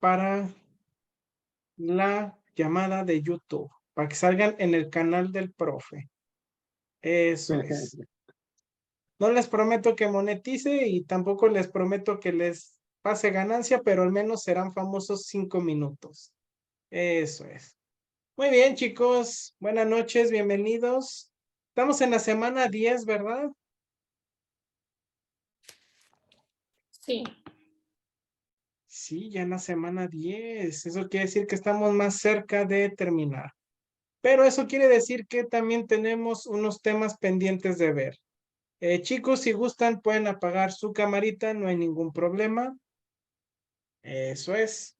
para la llamada de YouTube, para que salgan en el canal del profe. Eso es. No les prometo que monetice y tampoco les prometo que les pase ganancia, pero al menos serán famosos 5 minutos. Eso es. Muy bien, chicos. Buenas noches, bienvenidos. Estamos en la semana 10, ¿verdad? Sí. Sí, ya en la semana 10. Eso quiere decir que estamos más cerca de terminar. Pero eso quiere decir que también tenemos unos temas pendientes de ver. Chicos, si gustan, pueden apagar su camarita, no hay ningún problema. Eso es.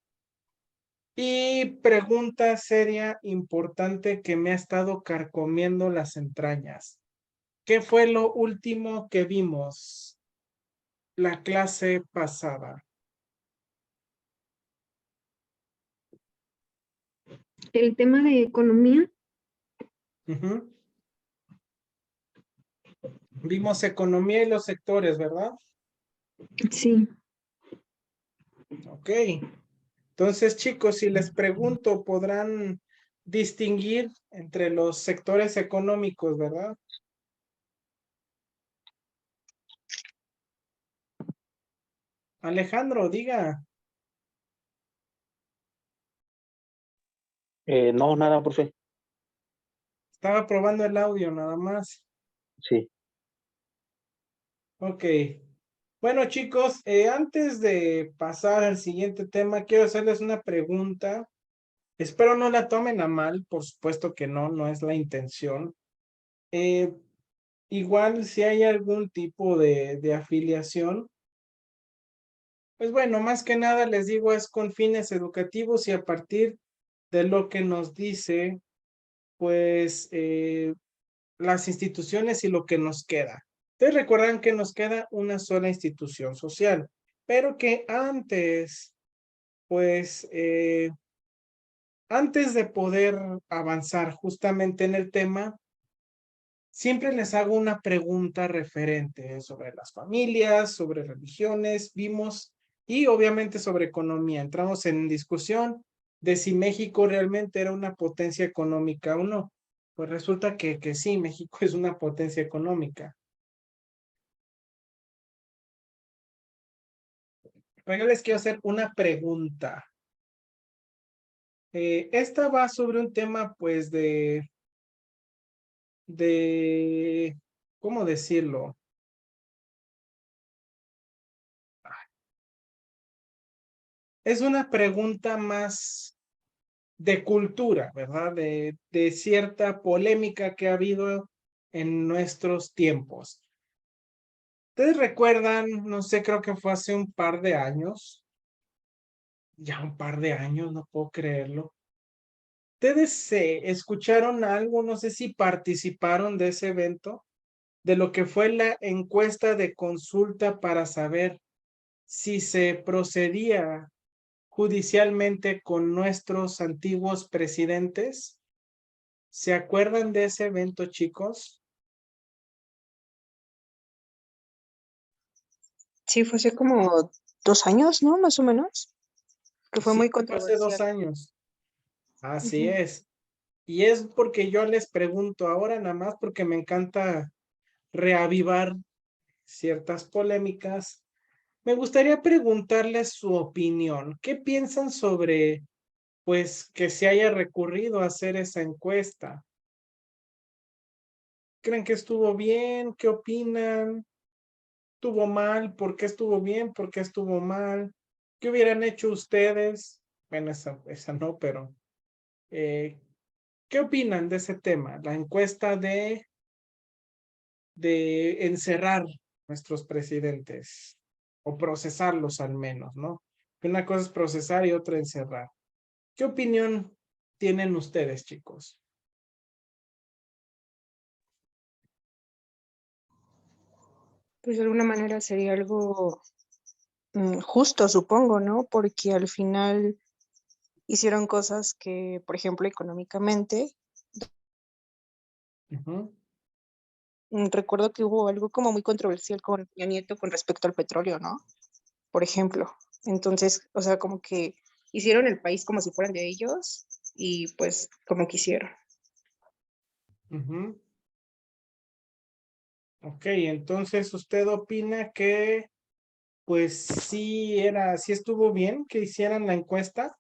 Y pregunta seria, importante, que me ha estado carcomiendo las entrañas. ¿Qué fue lo último que vimos la clase pasada? El tema de economía. Ujú. Vimos economía y los sectores, ¿verdad? Sí. Ok. Entonces, chicos, si les pregunto, podrán distinguir entre los sectores económicos, ¿verdad? Alejandro, diga. No, nada, profe. Estaba probando el audio nada más. Sí. Ok. Bueno, chicos, antes de pasar al siguiente tema, quiero hacerles una pregunta. Espero no la tomen a mal, por supuesto que no, no es la intención. Eh, Igual si hay algún tipo de afiliación, pues bueno, más que nada les digo es con fines educativos y a partir de lo que nos dice, pues las instituciones y lo que nos queda. Ustedes recuerdan que nos queda una sola institución social, pero que antes, pues, antes de poder avanzar justamente en el tema, siempre les hago una pregunta referente sobre las familias, sobre religiones, vimos, y obviamente sobre economía. Entramos en discusión de si México realmente era una potencia económica o no. Pues resulta que sí, México es una potencia económica. Pero yo les quiero hacer una pregunta. Esta va sobre un tema, pues, ¿cómo decirlo? Es una pregunta más de cultura, ¿verdad? De cierta polémica que ha habido en nuestros tiempos. ¿Ustedes recuerdan? No sé, creo que fue hace un par de años. Ya un par de años, no puedo creerlo. ¿Ustedes escucharon algo? No sé si participaron de ese evento, de lo que fue la encuesta de consulta para saber si se procedía judicialmente con nuestros antiguos presidentes. ¿Se acuerdan de ese evento, chicos? Sí, fue hace como 2 años, ¿no? Más o menos. Que fue Sí, muy fue hace 2 controversial. años. Así Ujú. es. Y es porque yo les pregunto ahora nada más porque me encanta reavivar ciertas polémicas. Me gustaría preguntarles su opinión. ¿Qué piensan sobre, pues, que se haya recurrido a hacer esa encuesta? ¿Creen que estuvo bien? ¿Qué opinan? ¿Estuvo mal? ¿Por qué estuvo bien? ¿Por qué estuvo mal? ¿Qué hubieran hecho ustedes? Bueno, esa no, pero eh, ¿qué opinan de ese tema? La encuesta de encerrar nuestros presidentes o procesarlos al menos, ¿no? Una cosa es procesar y otra encerrar. ¿Qué opinión tienen ustedes, chicos? Pues de alguna manera sería algo justo, supongo, ¿no? Porque al final hicieron cosas que, por ejemplo, económicamente, Ujú. recuerdo que hubo algo como muy controversial con Peña Nieto con respecto al petróleo, ¿no? Por ejemplo. Entonces, o sea, como que hicieron el país como si fueran de ellos y pues como quisieron. Ujú. Ok, entonces usted opina que pues sí estuvo bien que hicieran la encuesta.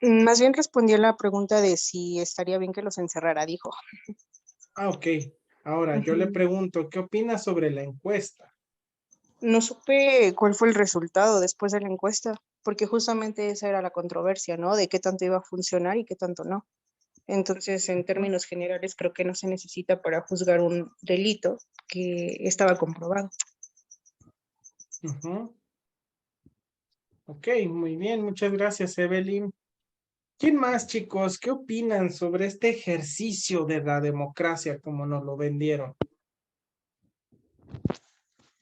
Más bien respondió la pregunta de si estaría bien que los encerrara, dijo. Ah, ok. Ahora yo le Ujú. pregunto, ¿qué opina sobre la encuesta? No supe cuál fue el resultado después de la encuesta, porque justamente esa era la controversia, ¿no? De qué tanto iba a funcionar y qué tanto no. Entonces, en términos generales, creo que no se necesita para juzgar un delito que estaba comprobado. Ujú. Ok, muy bien, muchas gracias, Evelyn. ¿Quién más, chicos? ¿Qué opinan sobre este ejercicio de la democracia como nos lo vendieron?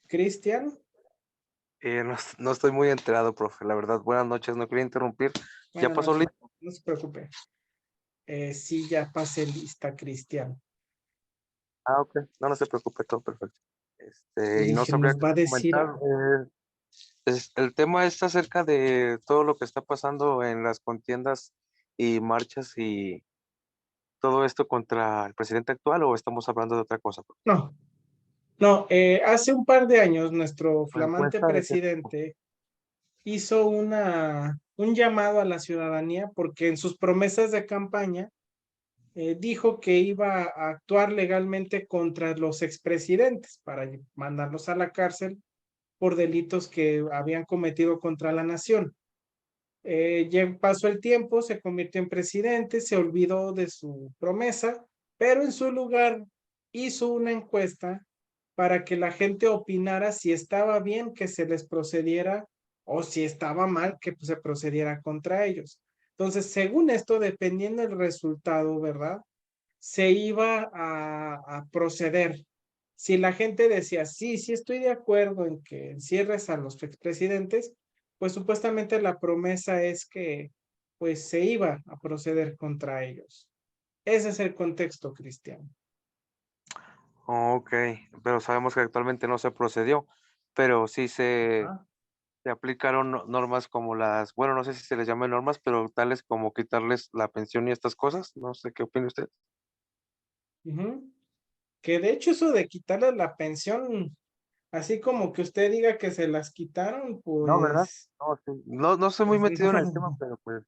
¿Cristian? No estoy muy enterado, profe, la verdad. Buenas noches, no quería interrumpir. ¿Ya Buenas pasó noches, listo? no se preocupe. Sí, ya pasé lista, Cristian. Ah, ok. No se preocupe, todo perfecto. Yo Y no dije, sabría nos qué va a decir comentar. algo. El tema es acerca de todo lo que está pasando en las contiendas y marchas y todo esto contra el presidente actual, ¿o estamos hablando de otra cosa, profe? No, no, hace un par de años nuestro La flamante encuesta de qué. presidente hizo un llamado a la ciudadanía porque en sus promesas de campaña dijo que iba a actuar legalmente contra los expresidentes para mandarlos a la cárcel por delitos que habían cometido contra la nación. Ya pasó el tiempo, se convirtió en presidente, se olvidó de su promesa, pero en su lugar hizo una encuesta para que la gente opinara si estaba bien que se les procediera o si estaba mal que se procediera contra ellos. Entonces, según esto, dependiendo del resultado, ¿verdad? Se iba a proceder. Si la gente decía, sí estoy de acuerdo en que encierres a los expresidentes, pues supuestamente la promesa es que pues se iba a proceder contra ellos. Ese es el contexto, Cristiano. Ok, pero sabemos que actualmente no se procedió, pero sí Ah, se aplicaron normas como bueno, no sé si se les llama normas, pero tales como quitarles la pensión y estas cosas. No sé qué opina usted. ujú. Que de hecho eso de quitarles la pensión, así como que usted diga que se las quitaron, No, ¿verdad? pues, No, sí. No estoy muy pues metido en el tema, no. pero pues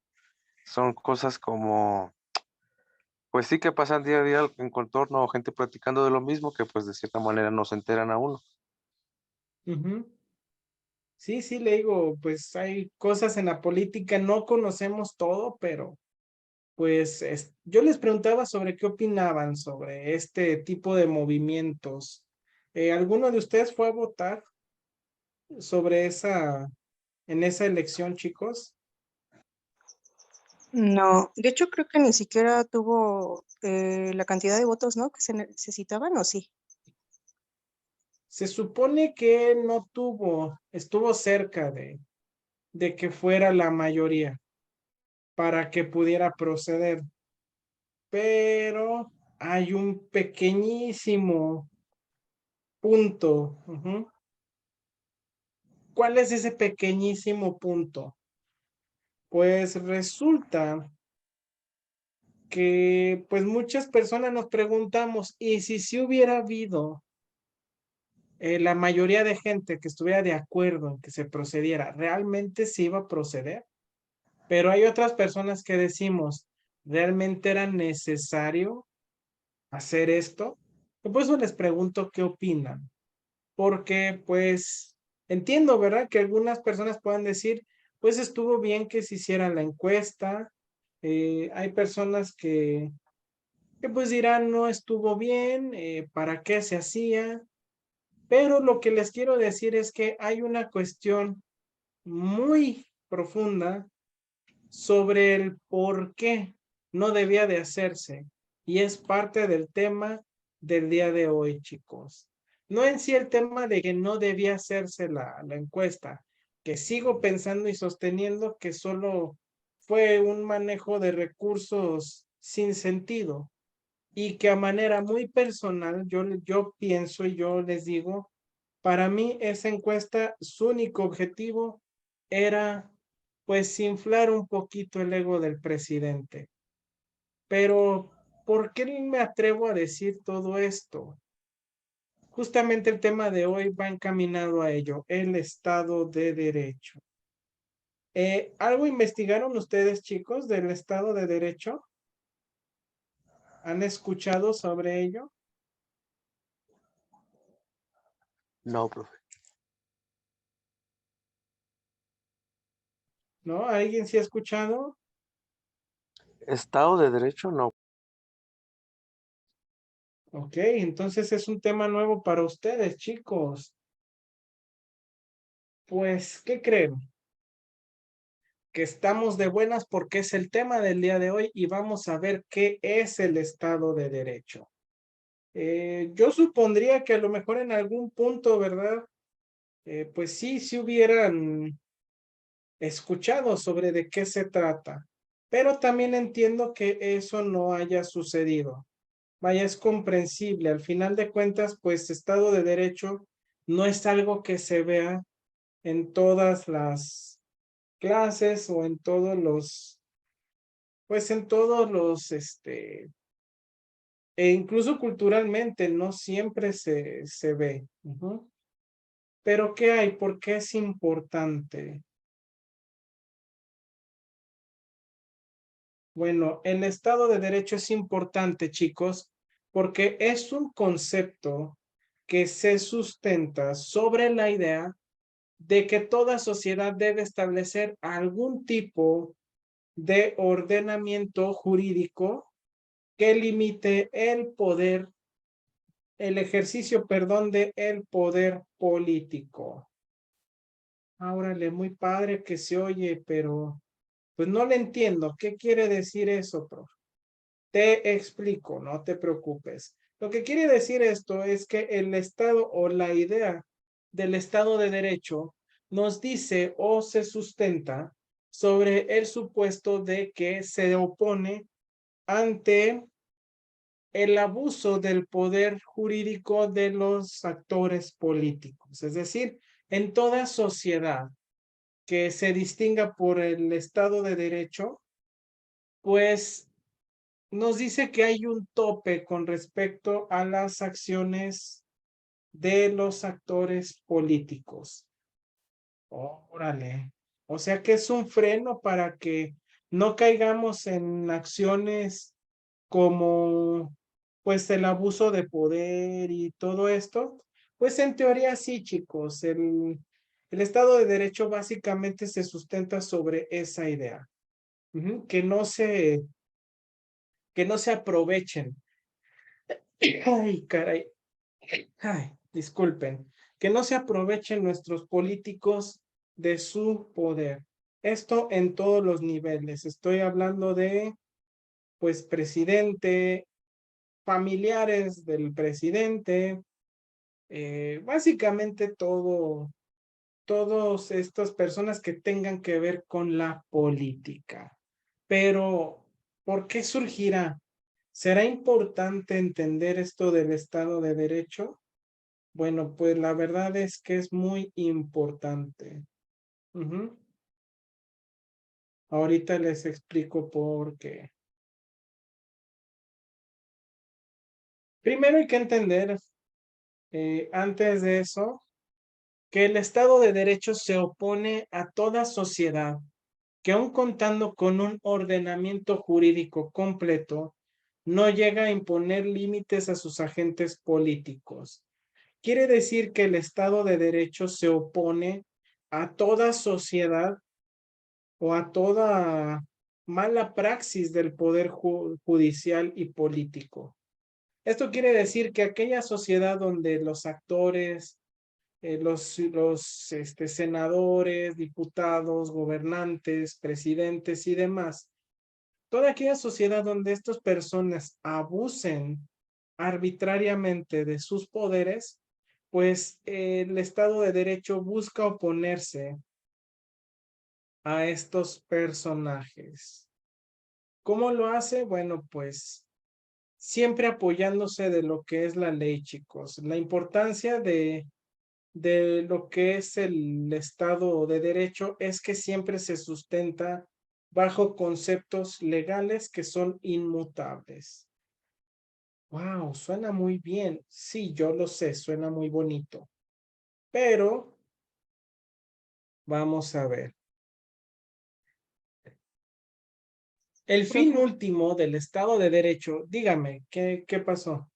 son cosas como, pues sí que pasan día a día en contorno o gente platicando de lo mismo que pues de cierta manera no se enteran a uno. Ujú. Sí, le digo, pues hay cosas en la política, no conocemos todo, pero pues yo les preguntaba sobre qué opinaban sobre este tipo de movimientos. ¿Alguno de ustedes fue a votar sobre en esa elección, chicos? No, de hecho creo que ni siquiera tuvo la cantidad de votos, ¿no? Que se necesitaban, ¿o sí? Se supone que no estuvo cerca de que fuera la mayoría para que pudiera proceder, pero hay un pequeñísimo punto. Ujú. ¿Cuál es ese pequeñísimo punto? Pues resulta que pues muchas personas nos preguntamos, ¿y si hubiera habido la mayoría de gente que estuviera de acuerdo en que se procediera, realmente se iba a proceder? Pero hay otras personas que decimos, ¿realmente era necesario hacer esto? Y por eso les pregunto qué opinan, porque pues entiendo, ¿verdad? Que algunas personas puedan decir, pues estuvo bien que se hiciera la encuesta. Hay personas que pues dirán, no estuvo bien, ¿para qué se hacía? Pero lo que les quiero decir es que hay una cuestión muy profunda sobre el por qué no debía de hacerse. Y es parte del tema del día de hoy, chicos. No en sí el tema de que no debía hacerse la encuesta, que sigo pensando y sosteniendo que solo fue un manejo de recursos sin sentido y que a manera muy personal yo pienso y yo les digo, para mí esa encuesta, su único objetivo era pues inflar un poquito el ego del presidente. Pero, ¿por qué me atrevo a decir todo esto? Justamente el tema de hoy va encaminado a ello, el Estado de Derecho. ¿Algo investigaron ustedes, chicos, del Estado de Derecho? ¿Han escuchado sobre ello? No, profe. ¿No? ¿Alguien sí ha escuchado? Estado de Derecho, no. Ok, entonces es un tema nuevo para ustedes, chicos. Pues, ¿qué creen? Que estamos de buenas porque es el tema del día de hoy y vamos a ver qué es el Estado de Derecho. Yo supondría que a lo mejor en algún punto, ¿verdad? Pues sí hubieran escuchado sobre de qué se trata, pero también entiendo que eso no haya sucedido. Vaya, es comprensible. Al final de cuentas, pues Estado de Derecho no es algo que se vea en todas las clases o en todos los, pues en todos los, e incluso culturalmente no siempre se ve. Ujú. Pero ¿qué hay? ¿Por qué es importante? Bueno, el Estado de Derecho es importante, chicos, porque es un concepto que se sustenta sobre la idea de que toda sociedad debe establecer algún tipo de ordenamiento jurídico que limite el poder, el ejercicio, perdón, de el poder político. Órale, muy padre que se oye, pero pues no le entiendo. ¿Qué quiere decir eso, profe? Te explico, no te preocupes. Lo que quiere decir esto es que el Estado o la idea del Estado de Derecho nos dice o se sustenta sobre el supuesto de que se opone ante el abuso del poder jurídico de los actores políticos. Es decir, en toda sociedad que se distinga por el Estado de Derecho, pues nos dice que hay un tope con respecto a las acciones de los actores políticos. Órale. O sea que es un freno para que no caigamos en acciones como pues el abuso de poder y todo esto. Pues en teoría sí, chicos. El Estado de Derecho básicamente se sustenta sobre esa idea. Ujú, que no se aprovechen. Ay, caray. Ay, disculpen. Que no se aprovechen nuestros políticos de su poder. Esto en todos los niveles. Estoy hablando de, pues, presidente, familiares del presidente, básicamente todos estas personas que tengan que ver con la política. Pero, ¿por qué surgirá? ¿Será importante entender esto del Estado de Derecho? Bueno, pues la verdad es que es muy importante. Ujú. Ahorita les explico por qué. Primero hay que entender, antes de eso, que el Estado de Derecho se opone a toda sociedad que aun contando con un ordenamiento jurídico completo, no llega a imponer límites a sus agentes políticos. Quiere decir que el Estado de Derecho se opone a toda sociedad o a toda mala praxis del poder judicial y político. Esto quiere decir que aquella sociedad donde los actores, los senadores, diputados, gobernantes, presidentes y demás, toda aquella sociedad donde estas personas abusen arbitrariamente de sus poderes, pues el Estado de Derecho busca oponerse a estos personajes. ¿Cómo lo hace? Bueno, pues siempre apoyándose de lo que es la ley, chicos. La importancia de lo que es el Estado de Derecho es que siempre se sustenta bajo conceptos legales que son inmutables. Wow, suena muy bien. Sí, yo lo sé, suena muy bonito. Pero vamos a ver. El fin Profe, último del Estado de Derecho, dígame, ¿qué pasó?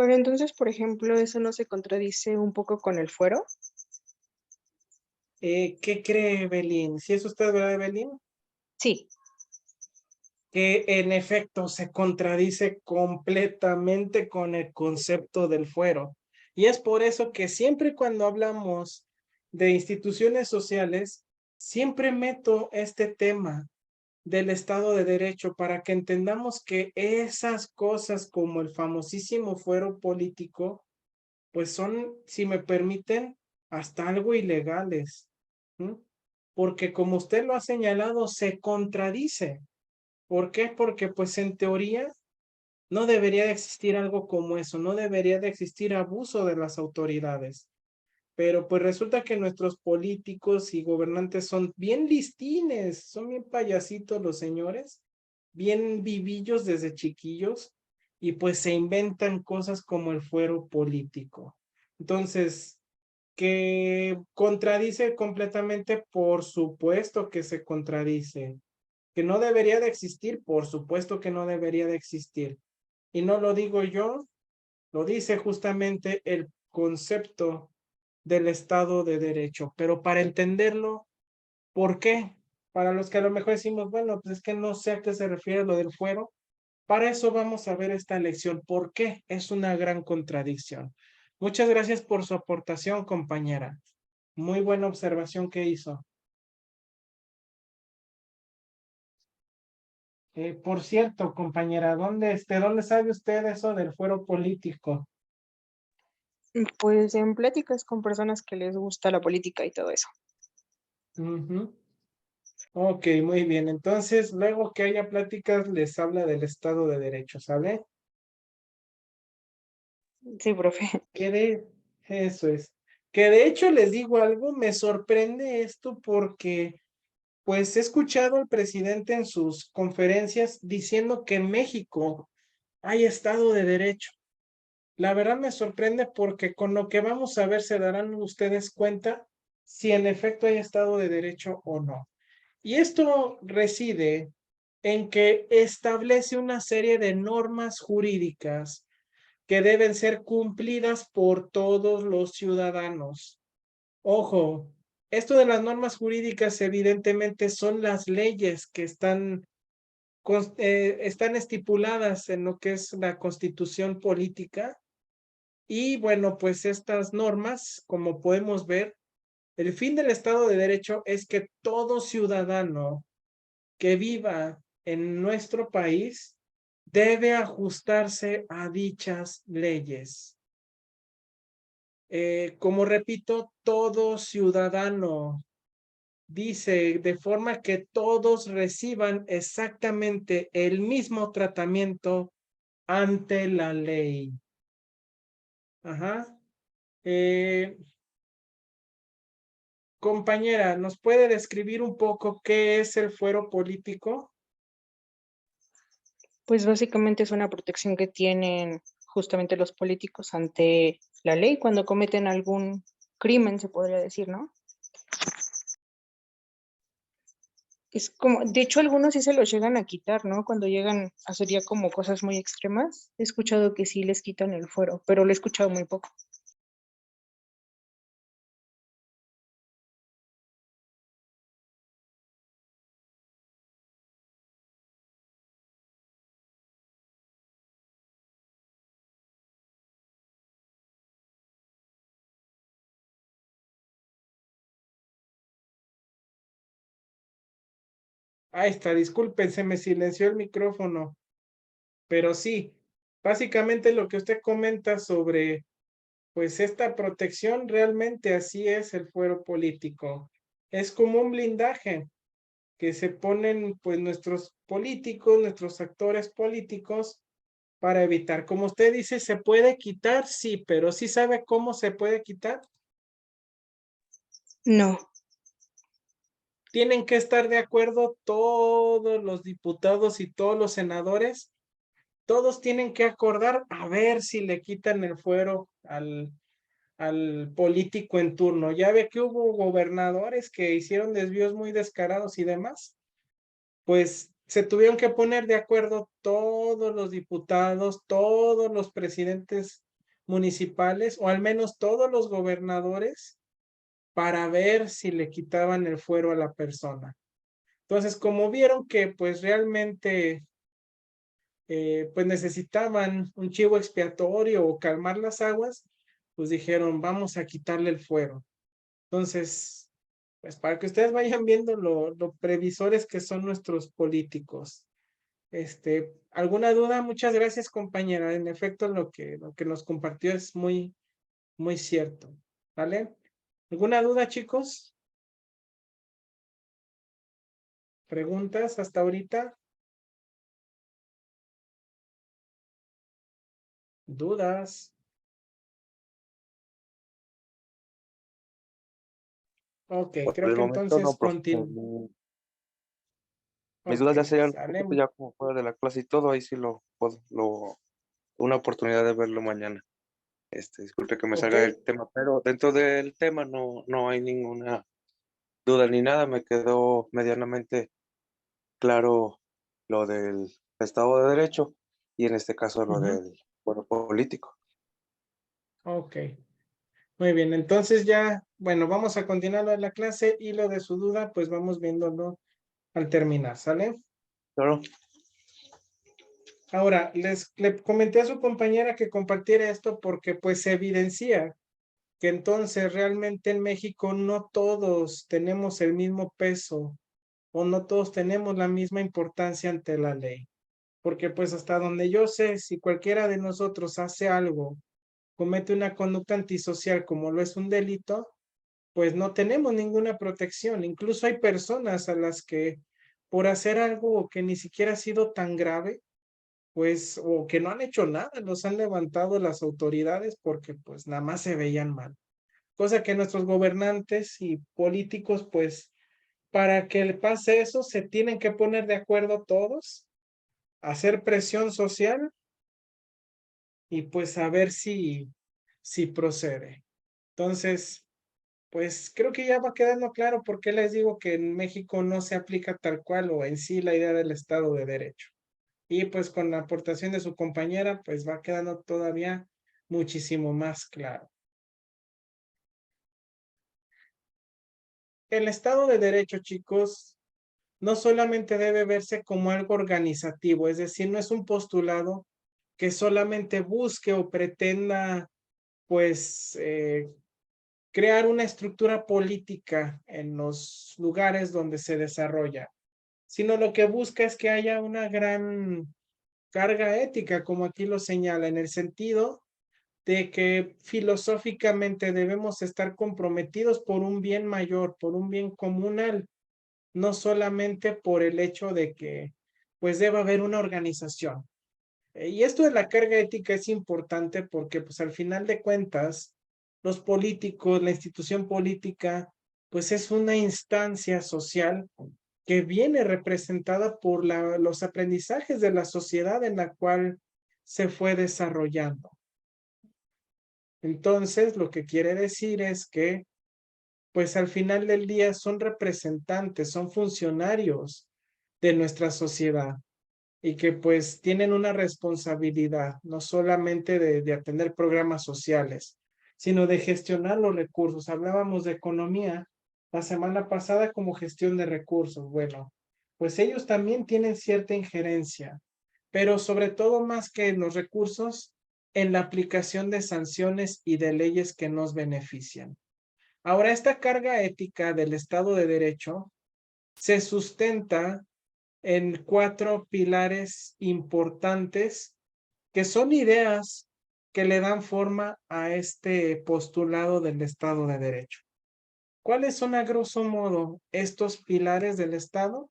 pero entonces, por ejemplo, ¿eso no se contradice un poco con el fuero? ¿Qué cree Evelyn? ¿Si es usted, verdad, Evelyn? Sí. Que en efecto se contradice completamente con el concepto del fuero. Y es por eso que siempre cuando hablamos de instituciones sociales, siempre meto este tema del Estado de Derecho para que entendamos que esas cosas como el famosísimo fuero político, pues son, si me permiten, hasta algo ilegales. ¿Mm? Porque como usted lo ha señalado, se contradice. ¿Por qué? Porque pues en teoría no debería de existir algo como eso, no debería de existir abuso de las autoridades. Pero pues resulta que nuestros políticos y gobernantes son bien listines, son bien payasitos los señores, bien vivillos desde chiquillos y pues se inventan cosas como el fuero político. Entonces, que contradice completamente, por supuesto que se contradice. Que no debería de existir, por supuesto que no debería de existir. Y no lo digo yo, lo dice justamente el concepto del Estado de Derecho. Pero para entenderlo, ¿por qué? Para los que a lo mejor decimos, bueno, pues es que no sé a qué se refiere lo del fuero. Para eso vamos a ver esta lección. ¿Por qué? Es una gran contradicción. Muchas gracias por su aportación, compañera. Muy buena observación que hizo. Por cierto, compañera, ¿dónde sabe usted eso del fuero político? Pues en pláticas con personas que les gusta la política y todo eso. Ujú. Ok, muy bien. Entonces, luego que haya pláticas, les habla del Estado de Derecho, ¿sale? Sí, profe. Eso es. Que de hecho les digo algo, me sorprende esto porque, pues, he escuchado al presidente en sus conferencias diciendo que en México hay Estado de Derecho. La verdad me sorprende porque con lo que vamos a ver se darán ustedes cuenta si en efecto hay Estado de Derecho o no. Y esto reside en que establece una serie de normas jurídicas que deben ser cumplidas por todos los ciudadanos. Ojo, esto de las normas jurídicas evidentemente son las leyes que están estipuladas en lo que es la Constitución política. Y bueno, pues estas normas, como podemos ver, el fin del Estado de Derecho es que todo ciudadano que viva en nuestro país debe ajustarse a dichas leyes. Como repito, todo ciudadano dice de forma que todos reciban exactamente el mismo tratamiento ante la ley. Ajá. Eh, Compañera, ¿nos puede describir un poco qué es el fuero político? Pues básicamente es una protección que tienen justamente los políticos ante la ley cuando cometen algún crimen, se podría decir, ¿no? Es como, de hecho, algunos sí se los llegan a quitar, ¿no? Cuando llegan a hacer ya como cosas muy extremas. He escuchado que sí les quitan el fuero, pero lo he escuchado muy poco. Ahí está, disculpen, se me silenció el micrófono, pero sí, básicamente lo que usted comenta sobre, pues esta protección, realmente así es el fuero político. Es como un blindaje que se ponen, pues, nuestros políticos, nuestros actores políticos, para evitar. Como usted dice, ¿se puede quitar? Sí, pero ¿sí sabe cómo se puede quitar? No. Tienen que estar de acuerdo todos los diputados y todos los senadores. Todos tienen que acordar a ver si le quitan el fuero al político en turno. Ya ve que hubo gobernadores que hicieron desvíos muy descarados y demás. Pues se tuvieron que poner de acuerdo todos los diputados, todos los presidentes municipales, o al menos todos los gobernadores, para ver si le quitaban el fuero a la persona. Entonces, como vieron que pues realmente pues necesitaban un chivo expiatorio o calmar las aguas, pues dijeron, vamos a quitarle el fuero. Entonces, pues para que ustedes vayan viendo lo previsores que son nuestros políticos. ¿Alguna duda? Muchas gracias, compañera. En efecto, lo que nos compartió es muy, muy cierto. ¿Vale? ¿Alguna duda, chicos? ¿Preguntas hasta ahorita? ¿Dudas? Ok, Por creo el que momento entonces no, profe. Mis Ok, dudas ya serían un sale. poquito ya como fuera de la clase y todo, ahí sí lo puedo, una oportunidad de verlo mañana. Disculpe que me Ok, salga del tema, pero dentro del tema no hay ninguna duda ni nada, me quedó medianamente claro lo del Estado de Derecho y en este caso lo del fuero político. ok. Muy bien, entonces ya, bueno, vamos a continuar lo de la clase y lo de su duda, pues vamos viéndolo al terminar, ¿sale? Claro, Ahora, le comenté a su compañera que compartiera esto porque pues se evidencia que entonces realmente en México no todos tenemos el mismo peso o no todos tenemos la misma importancia ante la ley. Porque pues hasta donde yo sé, si cualquiera de nosotros hace algo, comete una conducta antisocial como lo es un delito, pues no tenemos ninguna protección. Incluso hay personas a las que por hacer algo que ni siquiera ha sido tan grave, pues, o que no han hecho nada, los han levantado las autoridades porque pues nada más se veían mal. Cosa que nuestros gobernantes y políticos, pues, para que le pase eso, se tienen que poner de acuerdo todos, hacer presión social y pues a ver si procede. Entonces, pues creo que ya va quedando claro por qué les digo que en México no se aplica tal cual o en sí la idea del Estado de Derecho. Y pues con la aportación de su compañera, pues va quedando todavía muchísimo más claro. El Estado de Derecho, chicos, no solamente debe verse como algo organizativo, es decir, no es un postulado que solamente busque o pretenda, pues, crear una estructura política en los lugares donde se desarrolla, sino lo que busca es que haya una gran carga ética, como aquí lo señala, en el sentido de que filosóficamente debemos estar comprometidos por un bien mayor, por un bien comunal, no solamente por el hecho de que pues deba haber una organización. Y esto de la carga ética es importante porque pues al final de cuentas, los políticos, la institución política, pues es una instancia social que viene representada por los aprendizajes de la sociedad en la cual se fue desarrollando. Entonces, lo que quiere decir es que, pues al final del día son representantes, son funcionarios de nuestra sociedad y que pues tienen una responsabilidad, no solamente de atender programas sociales, sino de gestionar los recursos. Hablábamos de economía la semana pasada como gestión de recursos. Bueno, pues ellos también tienen cierta injerencia, pero sobre todo más que en los recursos, en la aplicación de sanciones y de leyes que nos benefician. Ahora, esta carga ética del Estado de Derecho se sustenta en 4 pilares importantes que son ideas que le dan forma a este postulado del Estado de Derecho. ¿Cuáles son a grosso modo estos pilares del Estado?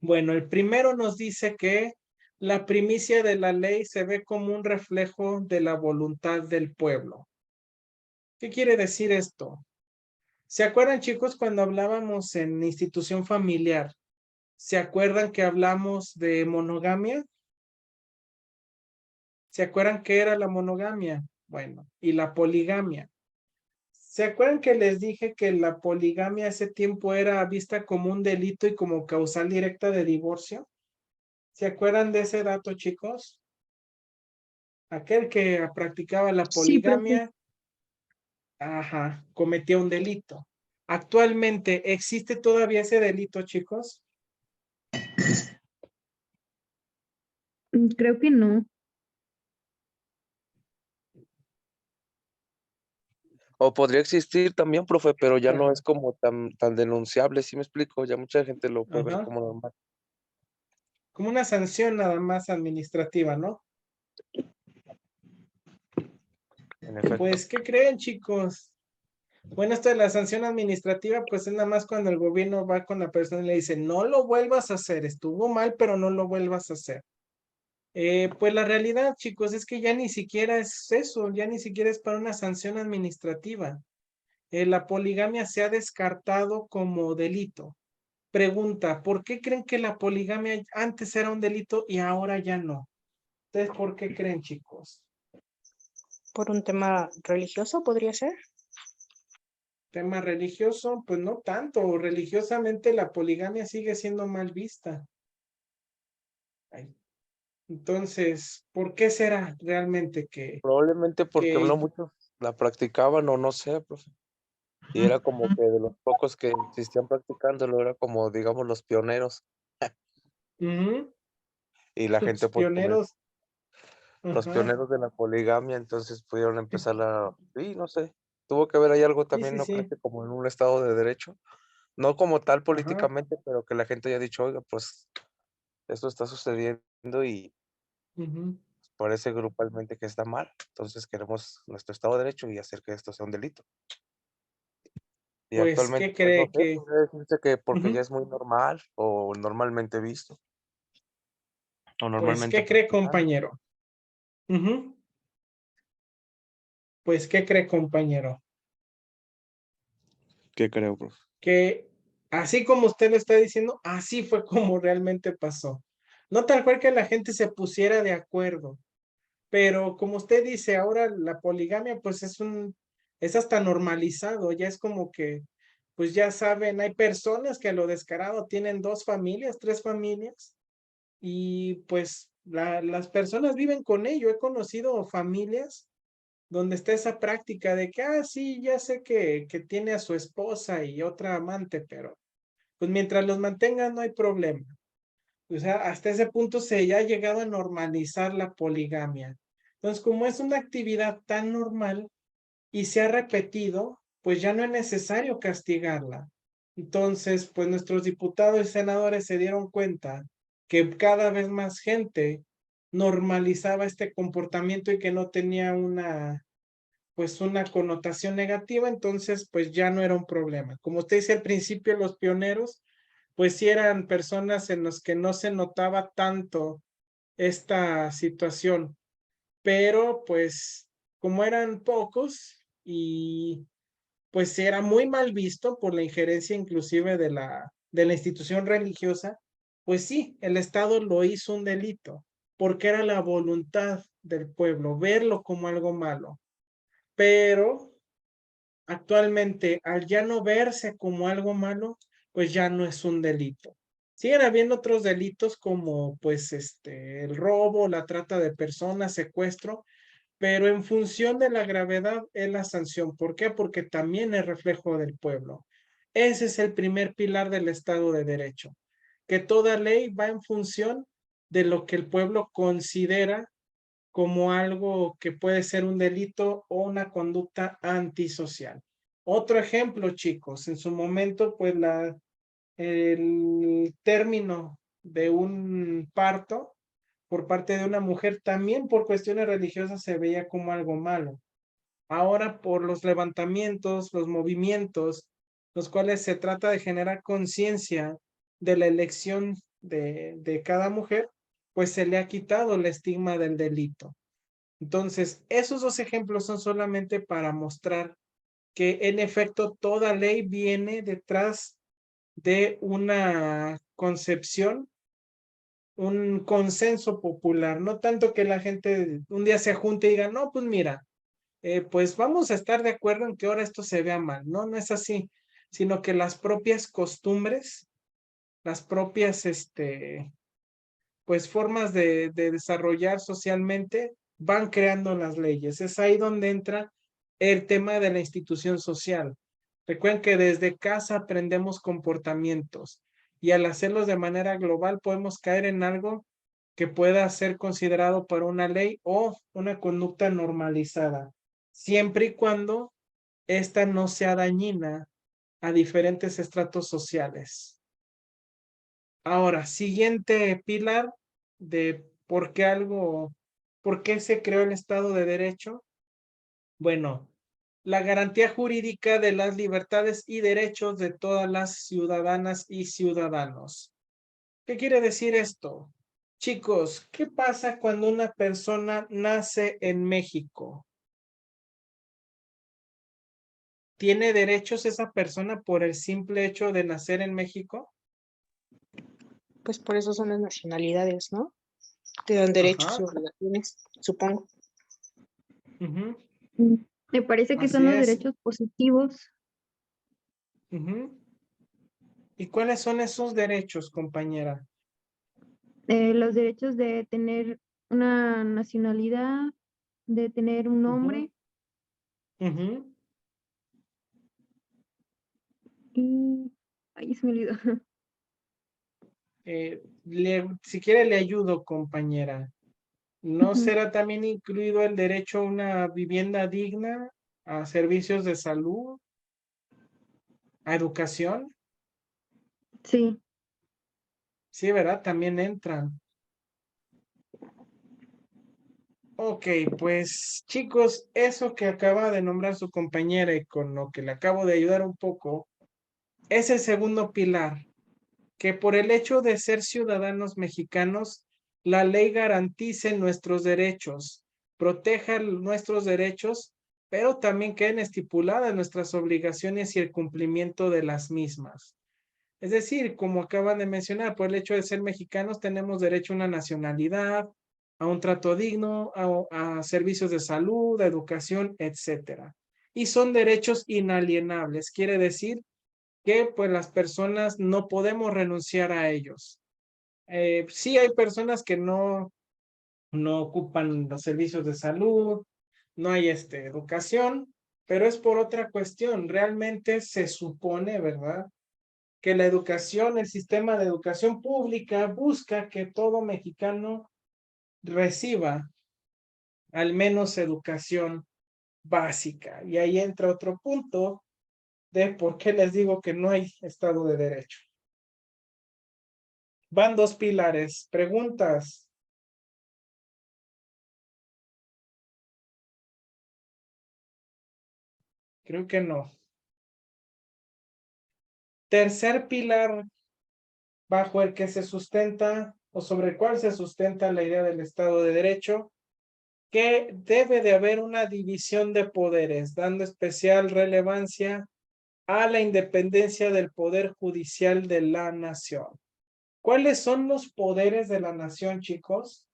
Bueno, el primero nos dice que la primicia de la ley se ve como un reflejo de la voluntad del pueblo. ¿Qué quiere decir esto? ¿Se acuerdan, chicos, cuando hablábamos en institución familiar? ¿Se acuerdan que hablamos de monogamia? ¿Se acuerdan qué era la monogamia? Bueno, y la poligamia. ¿Se acuerdan que les dije que la poligamia ese tiempo era vista como un delito y como causal directa de divorcio? ¿Se acuerdan de ese dato, chicos? Aquel que practicaba la Sí, profe. poligamia, ajá, cometía un delito. Actualmente, ¿existe todavía ese delito, chicos? Creo que no. O podría existir también, profe, pero ya no Ajá. es como tan denunciable, ¿sí me explico? Ya mucha gente lo puede ver Ajá. como normal. Como una sanción nada más administrativa, ¿no? En efecto. Pues, ¿qué creen, chicos? Bueno, esto de la sanción administrativa, pues es nada más cuando el gobierno va con la persona y le dice, no lo vuelvas a hacer, estuvo mal, pero no lo vuelvas a hacer. Pues la realidad, chicos, es que ya ni siquiera es eso, ya ni siquiera es para una sanción administrativa. La poligamia se ha descartado como delito. Pregunta, ¿por qué creen que la poligamia antes era un delito y ahora ya no? ¿Ustedes por qué creen, chicos? ¿Por un tema religioso podría ser? Tema religioso, pues no tanto. Religiosamente la poligamia sigue siendo mal vista. Ay. Entonces, ¿por qué será realmente Probablemente porque no que muchos la practicaban o no sé, profe. Y era como que de los pocos que existían practicándolo, era como, digamos, los pioneros. ujú, Y la los gente, pues, pioneros, los ajá, pioneros de la poligamia, entonces pudieron empezar sí, no sé, tuvo que haber ahí algo sí, también, sí, ¿no cree sí, que como en un estado de derecho? No como tal ajá, políticamente, pero que la gente haya dicho: "Oiga, pues, esto está sucediendo y ujú. parece grupalmente que está mal, entonces queremos nuestro estado de derecho y hacer que esto sea un delito". Y Pues, actualmente, ¿qué pues, no cree sé, que? podría decirse que porque ya Ujú. es muy normal o normalmente visto o Pues, normalmente ¿qué cree, practicado. compañero? Ujú. Pues, ¿qué cree, compañero? ¿Qué creo, profe? Que así como usted lo está diciendo, así fue como realmente pasó. No tal cual que la gente se pusiera de acuerdo, pero como usted dice, ahora la poligamia pues es hasta normalizado, ya es como que, pues ya saben, hay personas que a lo descarado tienen 2 familias, 3 familias, y pues las personas viven con ello. He conocido familias donde está esa práctica de que, sí, ya sé que tiene a su esposa y otra amante, pero pues mientras los mantengan no hay problema. O sea, hasta ese punto se ya ha llegado a normalizar la poligamia. Entonces, como es una actividad tan normal y se ha repetido, pues ya no es necesario castigarla. Entonces, pues nuestros diputados y senadores se dieron cuenta que cada vez más gente normalizaba este comportamiento y que no tenía pues una connotación negativa, entonces pues ya no era un problema. Como usted dice al principio, los pioneros, pues sí eran personas en los que no se notaba tanto esta situación, pero pues como eran pocos y pues era muy mal visto por la injerencia inclusive de la institución religiosa, pues sí, el Estado lo hizo un delito, porque era la voluntad del pueblo, verlo como algo malo. Pero actualmente, al ya no verse como algo malo, pues ya no es un delito. Siguen habiendo otros delitos como pues el robo, la trata de personas, secuestro, pero en función de la gravedad es la sanción. ¿Por qué? Porque también es reflejo del pueblo. Ese es el primer pilar del Estado de Derecho, que toda ley va en función de lo que el pueblo considera como algo que puede ser un delito o una conducta antisocial. Otro ejemplo, chicos, en su momento, pues el término de un parto por parte de una mujer también por cuestiones religiosas se veía como algo malo. Ahora por los levantamientos, los movimientos, los cuales se trata de generar conciencia de la elección de cada mujer, pues se le ha quitado el estigma del delito. Entonces, esos 2 ejemplos son solamente para mostrar que en efecto toda ley viene detrás de una concepción, un consenso popular, no tanto que la gente un día se junte y diga, no, pues mira, pues vamos a estar de acuerdo en que ahora esto se vea mal, no, no es así, sino que las propias costumbres, las propias, pues formas de desarrollar socialmente van creando las leyes. Es ahí donde entra el tema de la institución social. Recuerden que desde casa aprendemos comportamientos y al hacerlos de manera global podemos caer en algo que pueda ser considerado por una ley o una conducta normalizada, siempre y cuando esta no sea dañina a diferentes estratos sociales. Ahora, siguiente pilar de por qué se creó el Estado de Derecho. Bueno, la garantía jurídica de las libertades y derechos de todas las ciudadanas y ciudadanos. ¿Qué quiere decir esto? Chicos, ¿qué pasa cuando una persona nace en México? ¿Tiene derechos esa persona por el simple hecho de nacer en México? Pues por eso son las nacionalidades, ¿no? Te dan derechos Ajá. y obligaciones, supongo. Ujú. Me parece que son Así los es. derechos positivos. Ujú. ¿Y cuáles son esos derechos, compañera? Los derechos de tener una nacionalidad, de tener un nombre Ujú. y... Ahí se me olvidó. Si quiere le ayudo, compañera. ¿No Ujú. será también incluido el derecho a una vivienda digna, a servicios de salud, a educación? Sí. Sí, ¿verdad? También entran. Ok, pues chicos, eso que acaba de nombrar su compañera y con lo que le acabo de ayudar un poco, es el segundo pilar, que por el hecho de ser ciudadanos mexicanos, la ley garantice nuestros derechos, proteja nuestros derechos, pero también queden estipuladas nuestras obligaciones y el cumplimiento de las mismas. Es decir, como acaban de mencionar, por el hecho de ser mexicanos tenemos derecho a una nacionalidad, a un trato digno, a servicios de salud, a educación, etcétera. Y son derechos inalienables, quiere decir que pues las personas no podemos renunciar a ellos. Sí hay personas que no ocupan los servicios de salud, no hay educación, pero es por otra cuestión. Realmente se supone, ¿verdad?, que la educación, el sistema de educación pública busca que todo mexicano reciba al menos educación básica. Y ahí entra otro punto de por qué les digo que no hay Estado de Derecho. Van dos pilares. Preguntas. Creo que no. Tercer pilar bajo el que se sustenta o sobre el cual se sustenta la idea del Estado de Derecho, que debe de haber una división de poderes, dando especial relevancia a la independencia del poder judicial de la nación. ¿Cuáles son los poderes de la nación, chicos?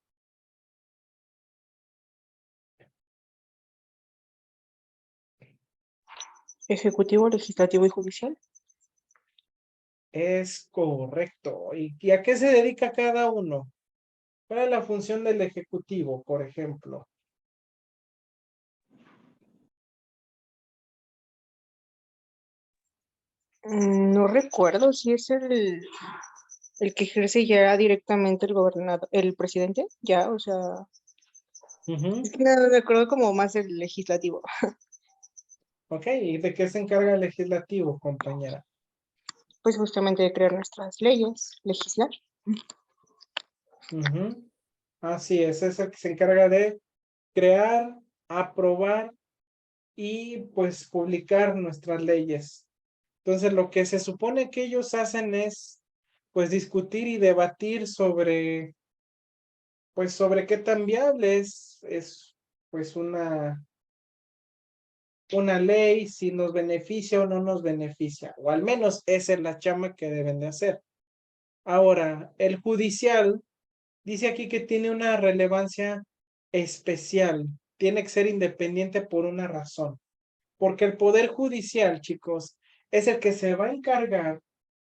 Ejecutivo, legislativo y judicial. Es correcto. ¿Y a qué se dedica cada uno? ¿Cuál es la función del ejecutivo, por ejemplo? No recuerdo si es el que ejerce ya directamente el gobernador, el presidente, ya, o sea, es que no me acuerdo como más del legislativo. Ok, ¿y de qué se encarga el legislativo, compañera? Pues justamente de crear nuestras leyes, legislar. Así es el que se encarga de crear, aprobar y pues publicar nuestras leyes. Entonces lo que se supone que ellos hacen es pues discutir y debatir sobre qué tan viable es pues una ley, si nos beneficia o no nos beneficia, o al menos esa es la chamba que deben de hacer. Ahora, el judicial dice aquí que tiene una relevancia especial, tiene que ser independiente por una razón, porque el poder judicial, chicos, es el que se va a encargar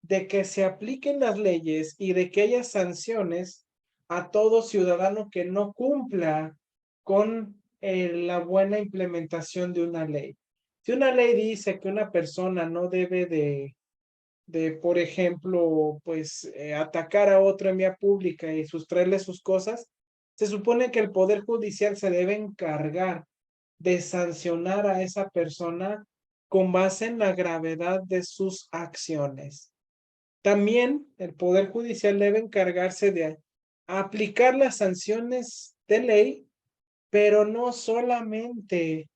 de que se apliquen las leyes y de que haya sanciones a todo ciudadano que no cumpla con la buena implementación de una ley. Si una ley dice que una persona no debe por ejemplo, pues atacar a otro en vía pública y sustraerle sus cosas, se supone que el Poder Judicial se debe encargar de sancionar a esa persona con base en la gravedad de sus acciones. También el Poder Judicial debe encargarse de aplicar las sanciones de ley, pero no solamente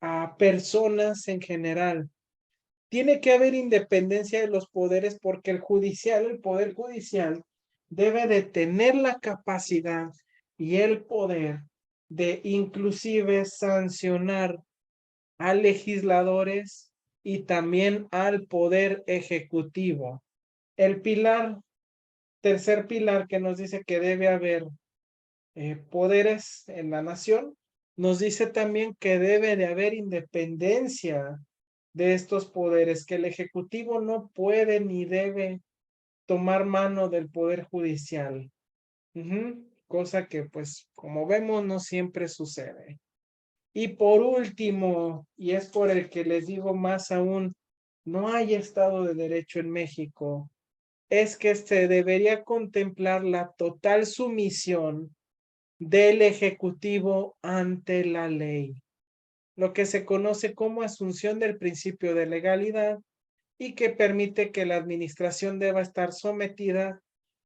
a personas en general. Tiene que haber independencia de los poderes porque el Poder Judicial, debe de tener la capacidad y el poder de inclusive sancionar a legisladores y también al Poder Ejecutivo. El tercer pilar que nos dice que debe haber poderes en la nación, nos dice también que debe de haber independencia de estos poderes, que el Ejecutivo no puede ni debe tomar mano del Poder Judicial. Cosa que, pues, como vemos, no siempre sucede. Y por último, y es por el que les digo más aún, no hay Estado de Derecho en México, es que se debería contemplar la total sumisión del Ejecutivo ante la ley, lo que se conoce como asunción del principio de legalidad y que permite que la administración deba estar sometida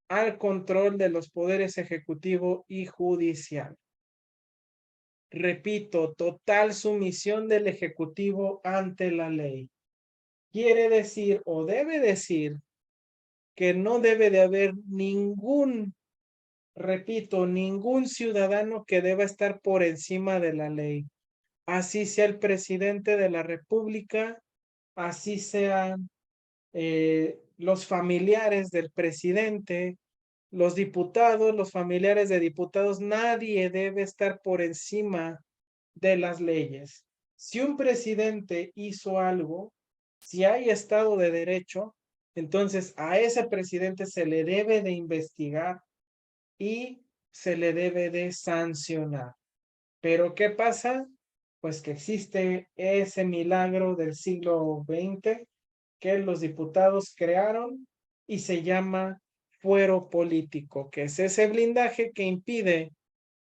al control de los poderes ejecutivo y judicial. Repito, total sumisión del Ejecutivo ante la ley. Quiere decir o debe decir que no debe de haber repito, ningún ciudadano que deba estar por encima de la ley. Así sea el presidente de la República, así sean los familiares del presidente, los diputados, los familiares de diputados, nadie debe estar por encima de las leyes. Si un presidente hizo algo, si hay Estado de Derecho, entonces a ese presidente se le debe de investigar y se le debe de sancionar. Pero ¿qué pasa? Pues que existe ese milagro del siglo XX que los diputados crearon y se llama fuero político, que es ese blindaje que impide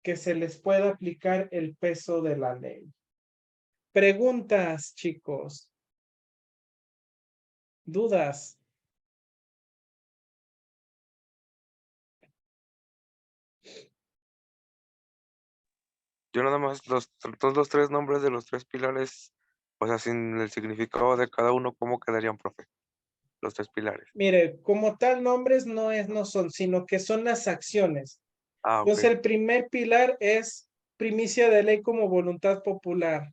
que se les pueda aplicar el peso de la ley. Preguntas, chicos. ¿Dudas? Yo nada más todos los tres nombres de los tres pilares, o sea, sin el significado de cada uno, ¿cómo quedarían, profe? Los tres pilares. Mire, como tal, nombres no son, sino que son las acciones. Ah, Entonces, ok. el primer pilar es primicia de ley como voluntad popular.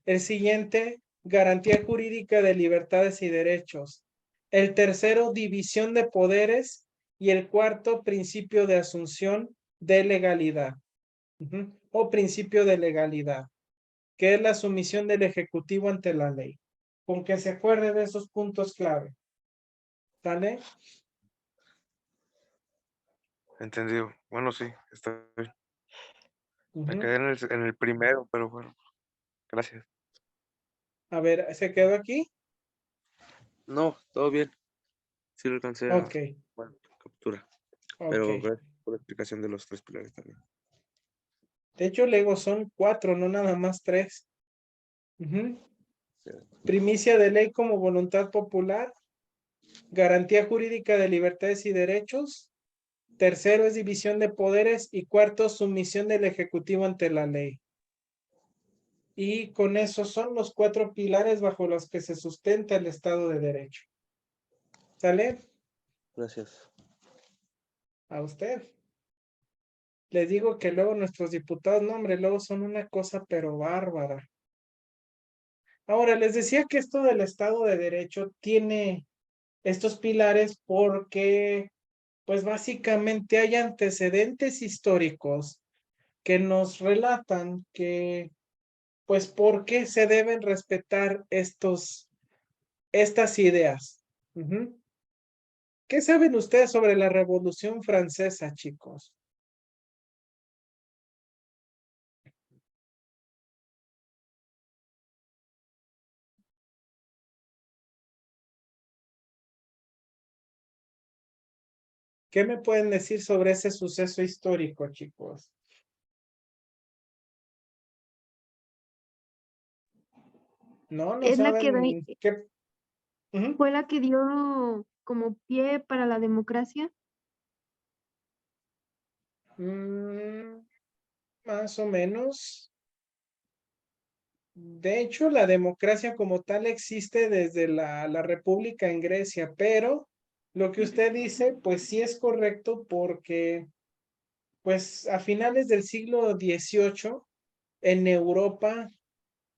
El siguiente, garantía jurídica de libertades y derechos. El tercero, división de poderes. Y el cuarto, principio de asunción de legalidad. O principio de legalidad, que es la sumisión del Ejecutivo ante la ley. Con que se acuerde de esos puntos clave. ¿Sale? Entendido. Bueno, sí, está bien. Me Ujú. quedé en el primero, pero bueno, gracias. A ver, ¿se quedó aquí? No, todo bien. Sí lo alcancé a Ok, captura. ok. Pero gracias por la explicación de los tres pilares también. De hecho, luego son 4, no nada más 3. Sí. Primicia de ley como voluntad popular. Garantía jurídica de libertades y derechos. Tercero es división de poderes. Y cuarto, sumisión del Ejecutivo ante la ley. Y con eso son los 4 pilares bajo los que se sustenta el Estado de Derecho. ¿Sale? Gracias. A usted. Les digo que luego nuestros diputados, no hombre, luego son una cosa pero bárbara. Ahora, les decía que esto del Estado de Derecho tiene estos pilares porque, pues básicamente hay antecedentes históricos que nos relatan que, pues, por qué se deben respetar estas ideas. Ujú. ¿Qué saben ustedes sobre la Revolución Francesa, chicos? ¿Qué me pueden decir sobre ese suceso histórico, chicos? No, no Es la que saben qué. Ujú. fue la que dio como pie para la democracia. Mm, más o menos. De hecho, la democracia como tal existe desde la República en Grecia, pero lo que usted dice, pues sí es correcto porque, pues a finales del siglo XVIII, en Europa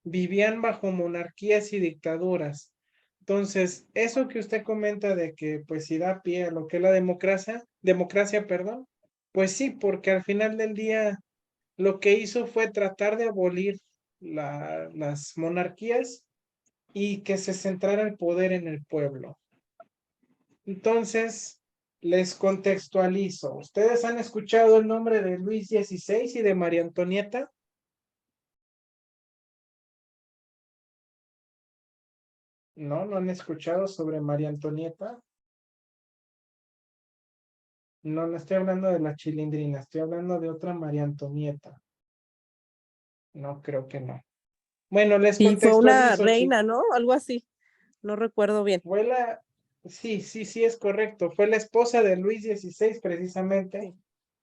vivían bajo monarquías y dictaduras. Entonces, eso que usted comenta de que pues si da pie a lo que es la democracia, perdón, pues sí, porque al final del día lo que hizo fue tratar de abolir las monarquías y que se centrara el poder en el pueblo. Entonces, les contextualizo. ¿Ustedes han escuchado el nombre de Luis XVI y de María Antonieta? No, no han escuchado sobre María Antonieta. No, no estoy hablando de la Chilindrina, estoy hablando de otra María Antonieta. No, creo que no. Bueno, les Y fue una contextualizo, chicos. reina, ¿no? Algo así. No recuerdo bien. Sí, es correcto. Fue la esposa de Luis XVI, precisamente, Sí.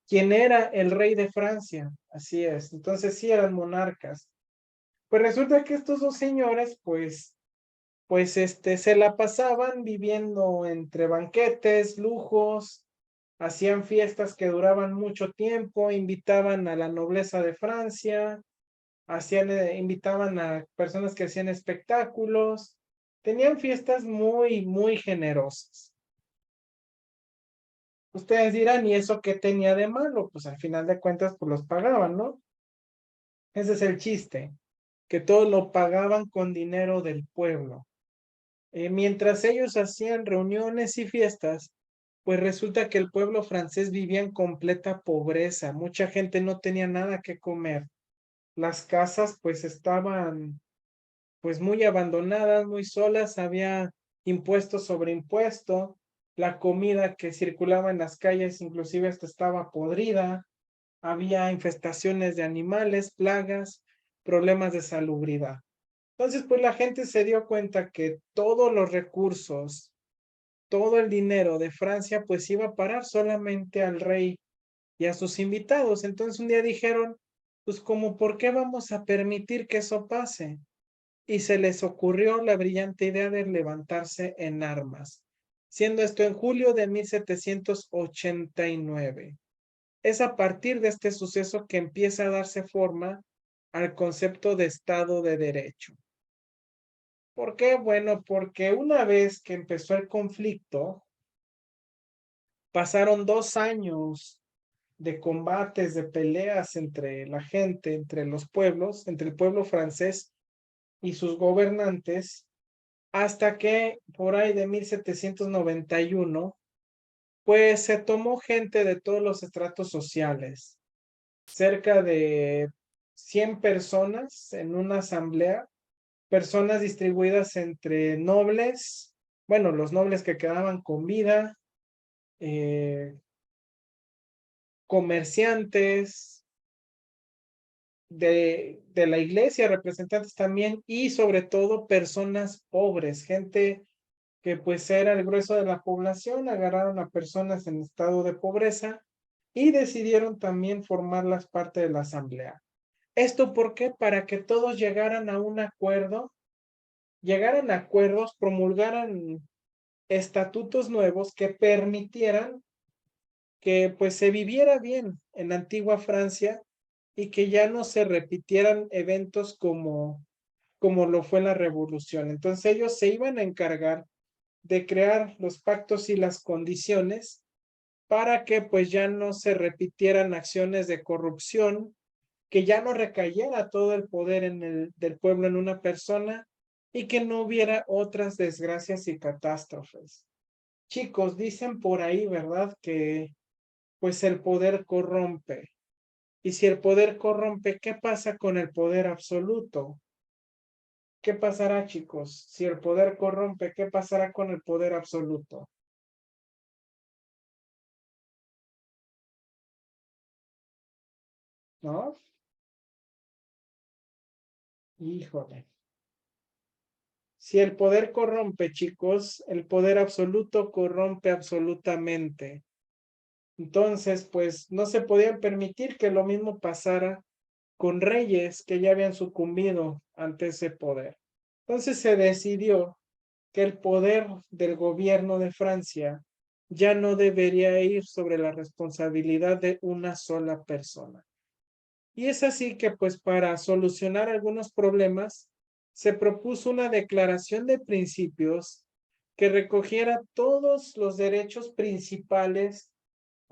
quien era el rey de Francia. Así es. Entonces sí eran monarcas. Pues resulta que estos dos señores, se la pasaban viviendo entre banquetes, lujos, hacían fiestas que duraban mucho tiempo, invitaban a la nobleza de Francia, invitaban a personas que hacían espectáculos, tenían fiestas muy, muy generosas. Ustedes dirán, ¿y eso qué tenía de malo? Pues al final de cuentas, pues los pagaban, ¿no? Ese es el chiste, que todo lo pagaban con dinero del pueblo. Mientras ellos hacían reuniones y fiestas, pues resulta que el pueblo francés vivía en completa pobreza. Mucha gente no tenía nada que comer. Las casas pues estaban pues muy abandonadas, muy solas, había impuesto sobre impuesto, la comida que circulaba en las calles inclusive hasta estaba podrida, había infestaciones de animales, plagas, problemas de salubridad. Entonces, pues la gente se dio cuenta que todos los recursos, todo el dinero de Francia, pues iba a parar solamente al rey y a sus invitados. Entonces un día dijeron, pues como, ¿por qué vamos a permitir que eso pase? Y se les ocurrió la brillante idea de levantarse en armas, siendo esto en julio de 1789. Es a partir de este suceso que empieza a darse forma al concepto de Estado de Derecho. ¿Por qué? Bueno, porque una vez que empezó el conflicto, pasaron 2 años de combates, de peleas entre la gente, entre los pueblos, entre el pueblo francés y sus gobernantes, hasta que por ahí de 1791, pues se tomó gente de todos los estratos sociales, cerca de 100 personas en una asamblea, personas distribuidas entre nobles, bueno, los nobles que quedaban con vida, comerciantes de la iglesia, representantes también, y sobre todo personas pobres, gente que pues era el grueso de la población, agarraron a personas en estado de pobreza y decidieron también formarlas parte de la asamblea. ¿Esto por qué? Para que todos llegaran a un acuerdo, llegaran a acuerdos, promulgaran estatutos nuevos que permitieran que pues se viviera bien en la antigua Francia y que ya no se repitieran eventos como lo fue la revolución. Entonces ellos se iban a encargar de crear los pactos y las condiciones para que pues ya no se repitieran acciones de corrupción, que ya no recayera todo el poder del pueblo en una persona y que no hubiera otras desgracias y catástrofes. Chicos, dicen por ahí, ¿verdad? Que pues el poder corrompe. Y si el poder corrompe, ¿qué pasa con el poder absoluto? ¿Qué pasará, chicos? Si el poder corrompe, ¿qué pasará con el poder absoluto? ¿No? Híjole. Si el poder corrompe, chicos, el poder absoluto corrompe absolutamente. Entonces, pues no se podían permitir que lo mismo pasara con reyes que ya habían sucumbido ante ese poder. Entonces se decidió que el poder del gobierno de Francia ya no debería ir sobre la responsabilidad de una sola persona. Y es así que, pues, para solucionar algunos problemas, se propuso una declaración de principios que recogiera todos los derechos principales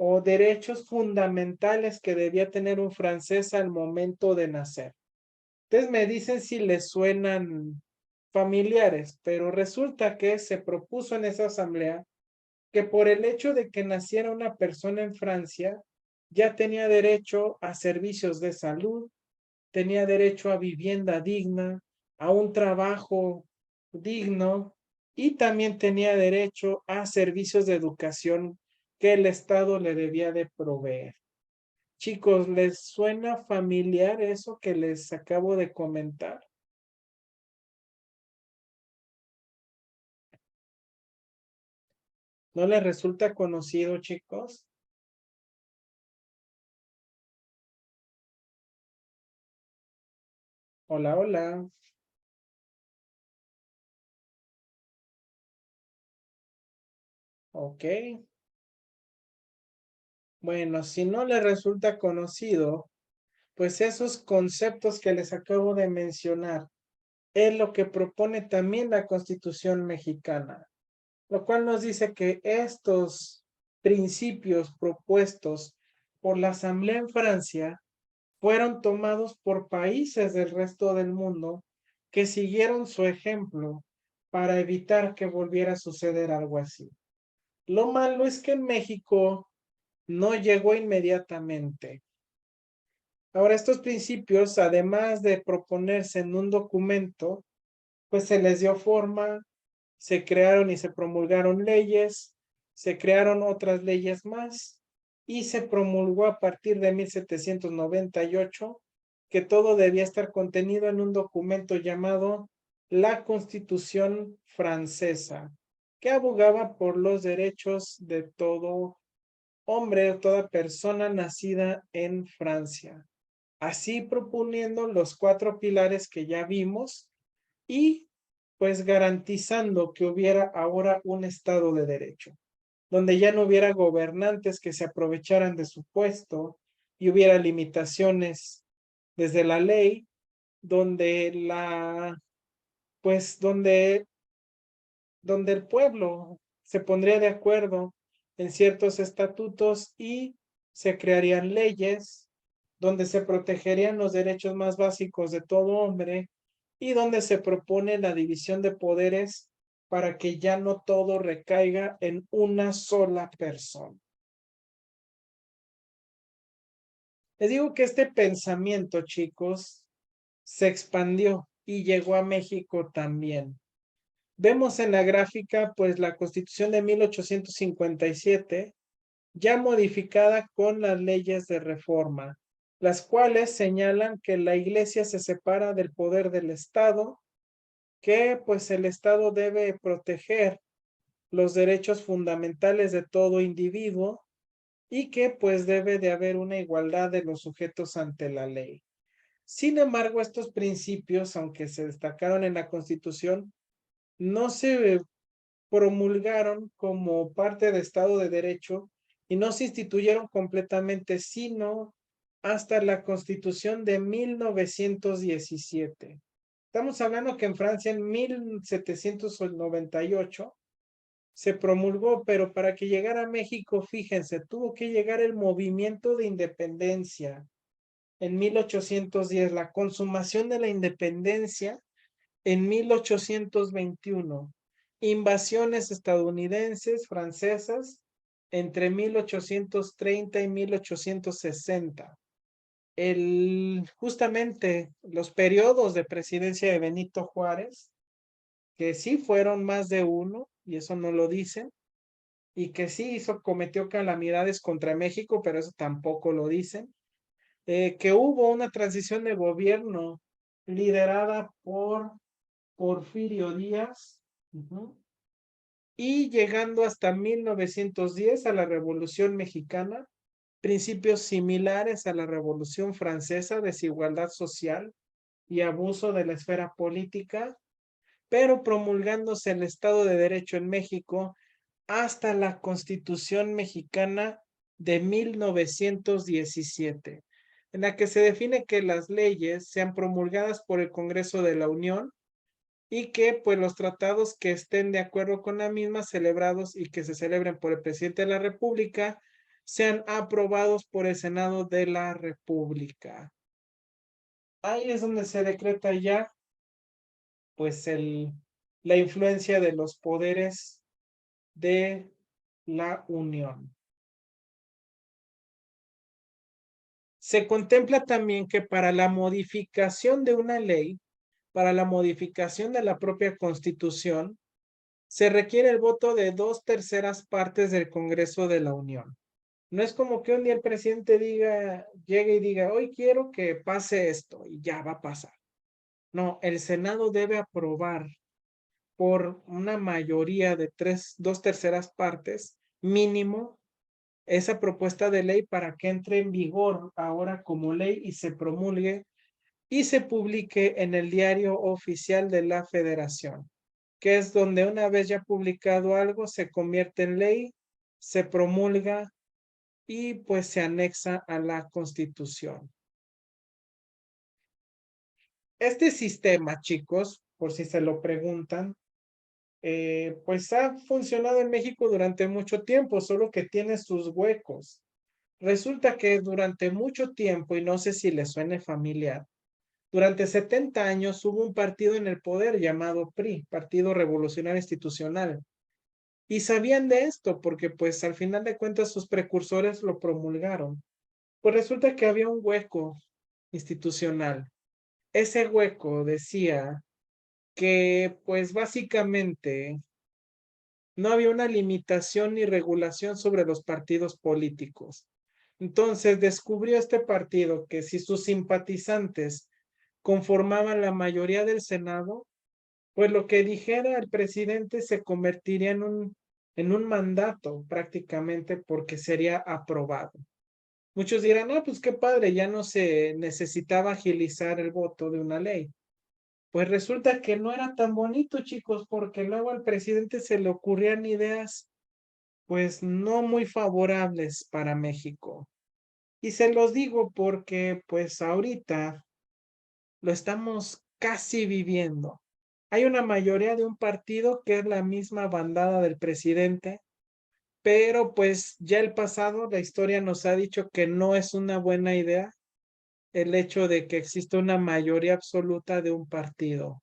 o derechos fundamentales que debía tener un francés al momento de nacer. Ustedes me dicen si les suenan familiares, pero resulta que se propuso en esa asamblea que por el hecho de que naciera una persona en Francia, ya tenía derecho a servicios de salud, tenía derecho a vivienda digna, a un trabajo digno y también tenía derecho a servicios de educación que el Estado le debía de proveer. Chicos, ¿les suena familiar eso que les acabo de comentar? ¿No les resulta conocido, chicos? Hola, hola. Ok. Bueno, si no les resulta conocido, pues esos conceptos que les acabo de mencionar es lo que propone también la Constitución mexicana, lo cual nos dice que estos principios propuestos por la Asamblea en Francia fueron tomados por países del resto del mundo que siguieron su ejemplo para evitar que volviera a suceder algo así. Lo malo es que en México no llegó inmediatamente. Ahora, estos principios, además de proponerse en un documento, pues se les dio forma, se crearon y se promulgaron leyes, se crearon otras leyes más y se promulgó a partir de 1798 que todo debía estar contenido en un documento llamado la Constitución Francesa, que abogaba por los derechos de todo hombre o toda persona nacida en Francia. Así proponiendo los 4 pilares que ya vimos y pues garantizando que hubiera ahora un Estado de Derecho, donde ya no hubiera gobernantes que se aprovecharan de su puesto y hubiera limitaciones desde la ley, donde donde el pueblo se pondría de acuerdo en ciertos estatutos y se crearían leyes donde se protegerían los derechos más básicos de todo hombre y donde se propone la división de poderes para que ya no todo recaiga en una sola persona. Les digo que este pensamiento, chicos, se expandió y llegó a México también. Vemos en la gráfica, pues, la Constitución de 1857, ya modificada con las leyes de reforma, las cuales señalan que la Iglesia se separa del poder del Estado, que pues el Estado debe proteger los derechos fundamentales de todo individuo y que pues debe de haber una igualdad de los sujetos ante la ley. Sin embargo, estos principios, aunque se destacaron en la Constitución, no se promulgaron como parte de Estado de Derecho y no se instituyeron completamente, sino hasta la Constitución de 1917. Estamos hablando que en Francia en 1798 se promulgó, pero para que llegara a México, fíjense, tuvo que llegar el movimiento de independencia en 1810, la consumación de la independencia en 1821, invasiones estadounidenses, francesas, entre 1830 y 1860. Justamente los periodos de presidencia de Benito Juárez, que sí fueron más de uno, y eso no lo dicen, y que sí cometió calamidades contra México, pero eso tampoco lo dicen, que hubo una transición de gobierno liderada por Porfirio Díaz, y llegando hasta 1910 a la Revolución Mexicana, principios similares a la Revolución Francesa, desigualdad social y abuso de la esfera política, pero promulgándose el Estado de Derecho en México hasta la Constitución Mexicana de 1917, en la que se define que las leyes sean promulgadas por el Congreso de la Unión y que pues los tratados que estén de acuerdo con la misma celebrados y que se celebren por el presidente de la República sean aprobados por el Senado de la República. Ahí es donde se decreta ya pues la influencia de los poderes de la Unión. Se contempla también que para la modificación de una ley, para la modificación de la propia Constitución, se requiere el voto de 2/3 partes del Congreso de la Unión. No es como que un día el presidente llegue y diga, hoy quiero que pase esto, y ya va a pasar. No, el Senado debe aprobar por una mayoría de 2/3 partes, mínimo, esa propuesta de ley para que entre en vigor ahora como ley y se promulgue y se publique en el Diario Oficial de la Federación, que es donde una vez ya publicado algo se convierte en ley, se promulga y pues se anexa a la Constitución. Este sistema, chicos, por si se lo preguntan, pues ha funcionado en México durante mucho tiempo, solo que tiene sus huecos. Resulta que durante mucho tiempo, y no sé si les suene familiar, durante 70 años hubo un partido en el poder llamado PRI, Partido Revolucionario Institucional. Y sabían de esto porque pues al final de cuentas sus precursores lo promulgaron. Pues resulta que había un hueco institucional. Ese hueco decía que pues básicamente no había una limitación ni regulación sobre los partidos políticos. Entonces descubrió este partido que si sus simpatizantes conformaban la mayoría del Senado, pues lo que dijera el presidente se convertiría en un mandato prácticamente porque sería aprobado. Muchos dirán, no, pues qué padre, ya no se necesitaba agilizar el voto de una ley. Pues resulta que no era tan bonito, chicos, porque luego al presidente se le ocurrían ideas, pues no muy favorables para México. Y se los digo porque, pues ahorita lo estamos casi viviendo. Hay una mayoría de un partido que es la misma bandada del presidente, pero pues ya el pasado, la historia nos ha dicho que no es una buena idea el hecho de que exista una mayoría absoluta de un partido,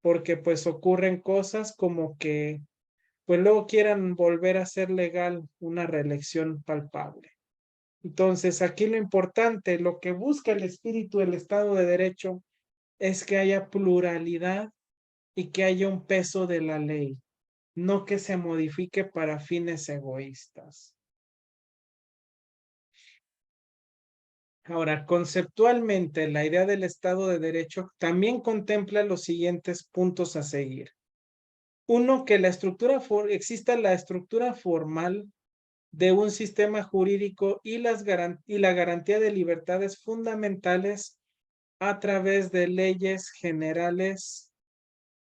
porque pues ocurren cosas como que pues luego quieran volver a ser legal una reelección palpable. Entonces aquí lo importante, lo que busca el espíritu del Estado de Derecho es que haya pluralidad y que haya un peso de la ley, no que se modifique para fines egoístas. Ahora, conceptualmente, la idea del Estado de Derecho también contempla los siguientes puntos a seguir. Uno, que exista la estructura formal de un sistema jurídico y la garantía de libertades fundamentales a través de leyes generales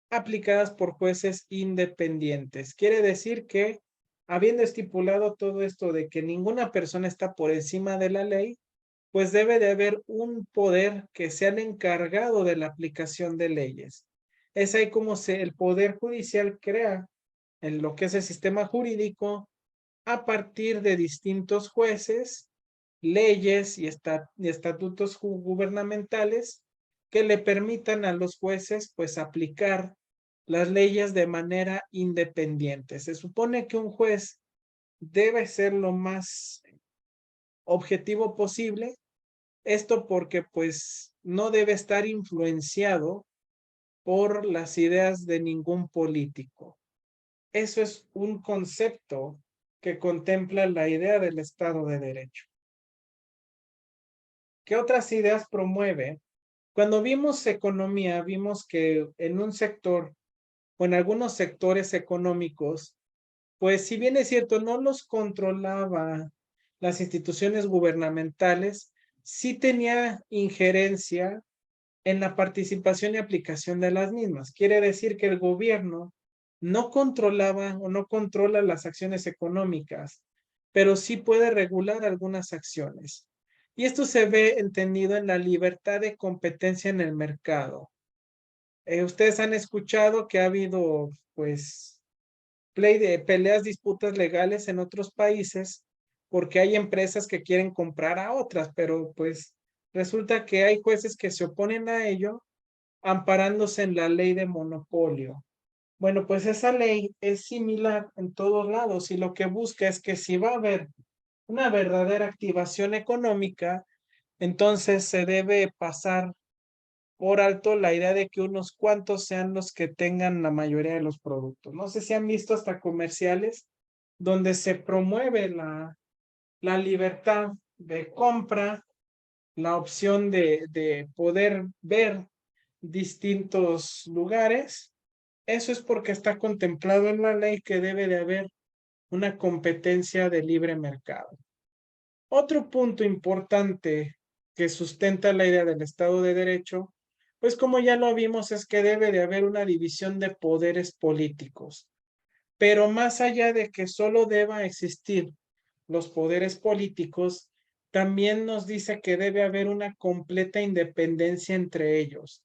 aplicadas por jueces independientes. Quiere decir que, habiendo estipulado todo esto de que ninguna persona está por encima de la ley, pues debe de haber un poder que sea el encargado de la aplicación de leyes. Es ahí como el poder judicial crea en lo que es el sistema jurídico a partir de distintos jueces, leyes y estatutos gubernamentales que le permitan a los jueces pues aplicar las leyes de manera independiente. Se supone que un juez debe ser lo más objetivo posible, esto porque pues no debe estar influenciado por las ideas de ningún político. Eso es un concepto que contempla la idea del Estado de Derecho. ¿Qué otras ideas promueve? Cuando vimos economía, vimos que en un sector o en algunos sectores económicos, pues si bien es cierto, no los controlaba las instituciones gubernamentales, sí tenía injerencia en la participación y aplicación de las mismas. Quiere decir que el gobierno no controlaba o no controla las acciones económicas, pero sí puede regular algunas acciones. Y esto se ve entendido en la libertad de competencia en el mercado. Ustedes han escuchado que ha habido, pues, peleas, disputas legales en otros países porque hay empresas que quieren comprar a otras, pero pues resulta que hay jueces que se oponen a ello amparándose en la ley de monopolio. Bueno, pues esa ley es similar en todos lados y lo que busca es que si va a haber una verdadera activación económica, entonces se debe pasar por alto la idea de que unos cuantos sean los que tengan la mayoría de los productos. No sé si han visto hasta comerciales donde se promueve la libertad de compra, la opción de poder ver distintos lugares. Eso es porque está contemplado en la ley que debe de haber una competencia de libre mercado. Otro punto importante que sustenta la idea del Estado de Derecho, pues como ya lo vimos, es que debe de haber una división de poderes políticos. Pero más allá de que solo deba existir los poderes políticos, también nos dice que debe haber una completa independencia entre ellos,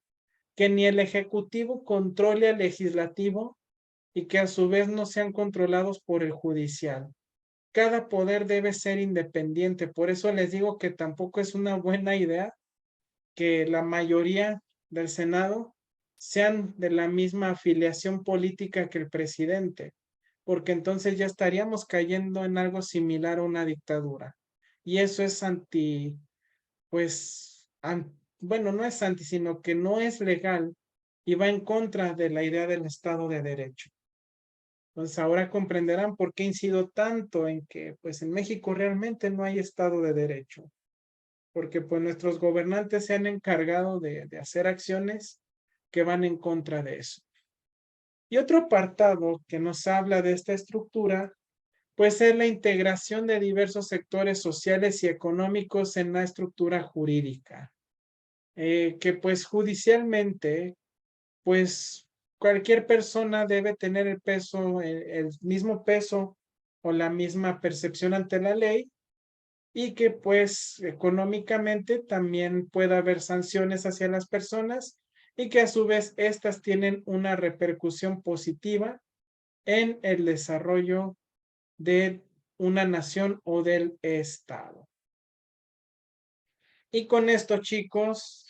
que ni el Ejecutivo controle al Legislativo y que a su vez no sean controlados por el Judicial. Cada poder debe ser independiente, por eso les digo que tampoco es una buena idea que la mayoría del Senado sean de la misma afiliación política que el presidente, porque entonces ya estaríamos cayendo en algo similar a una dictadura. Y eso es bueno, no es anti, sino que no es legal y va en contra de la idea del Estado de Derecho. Entonces ahora comprenderán por qué incido tanto en que pues en México realmente no hay Estado de Derecho, porque pues nuestros gobernantes se han encargado de hacer acciones que van en contra de eso. Y otro apartado que nos habla de esta estructura, pues es la integración de diversos sectores sociales y económicos en la estructura jurídica, que pues judicialmente, pues cualquier persona debe tener el mismo peso o la misma percepción ante la ley y que pues económicamente también pueda haber sanciones hacia las personas y que a su vez estas tienen una repercusión positiva en el desarrollo de una nación o del Estado. Y con esto, chicos,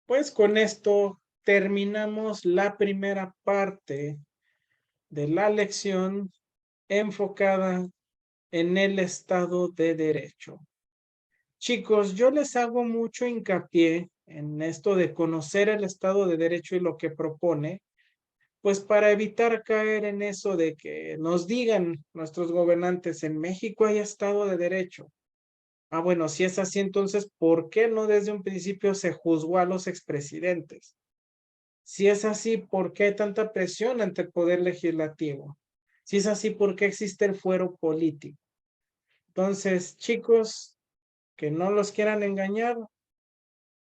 pues con esto terminamos la primera parte de la lección enfocada en el Estado de Derecho. Chicos, yo les hago mucho hincapié en esto de conocer el Estado de Derecho y lo que propone, pues para evitar caer en eso de que nos digan nuestros gobernantes, en México hay Estado de Derecho. Ah, bueno, si es así, entonces, ¿por qué no desde un principio se juzgó a los expresidentes? Si es así, ¿por qué hay tanta presión ante el poder legislativo? Si es así, ¿por qué existe el fuero político? Entonces, chicos, que no los quieran engañar,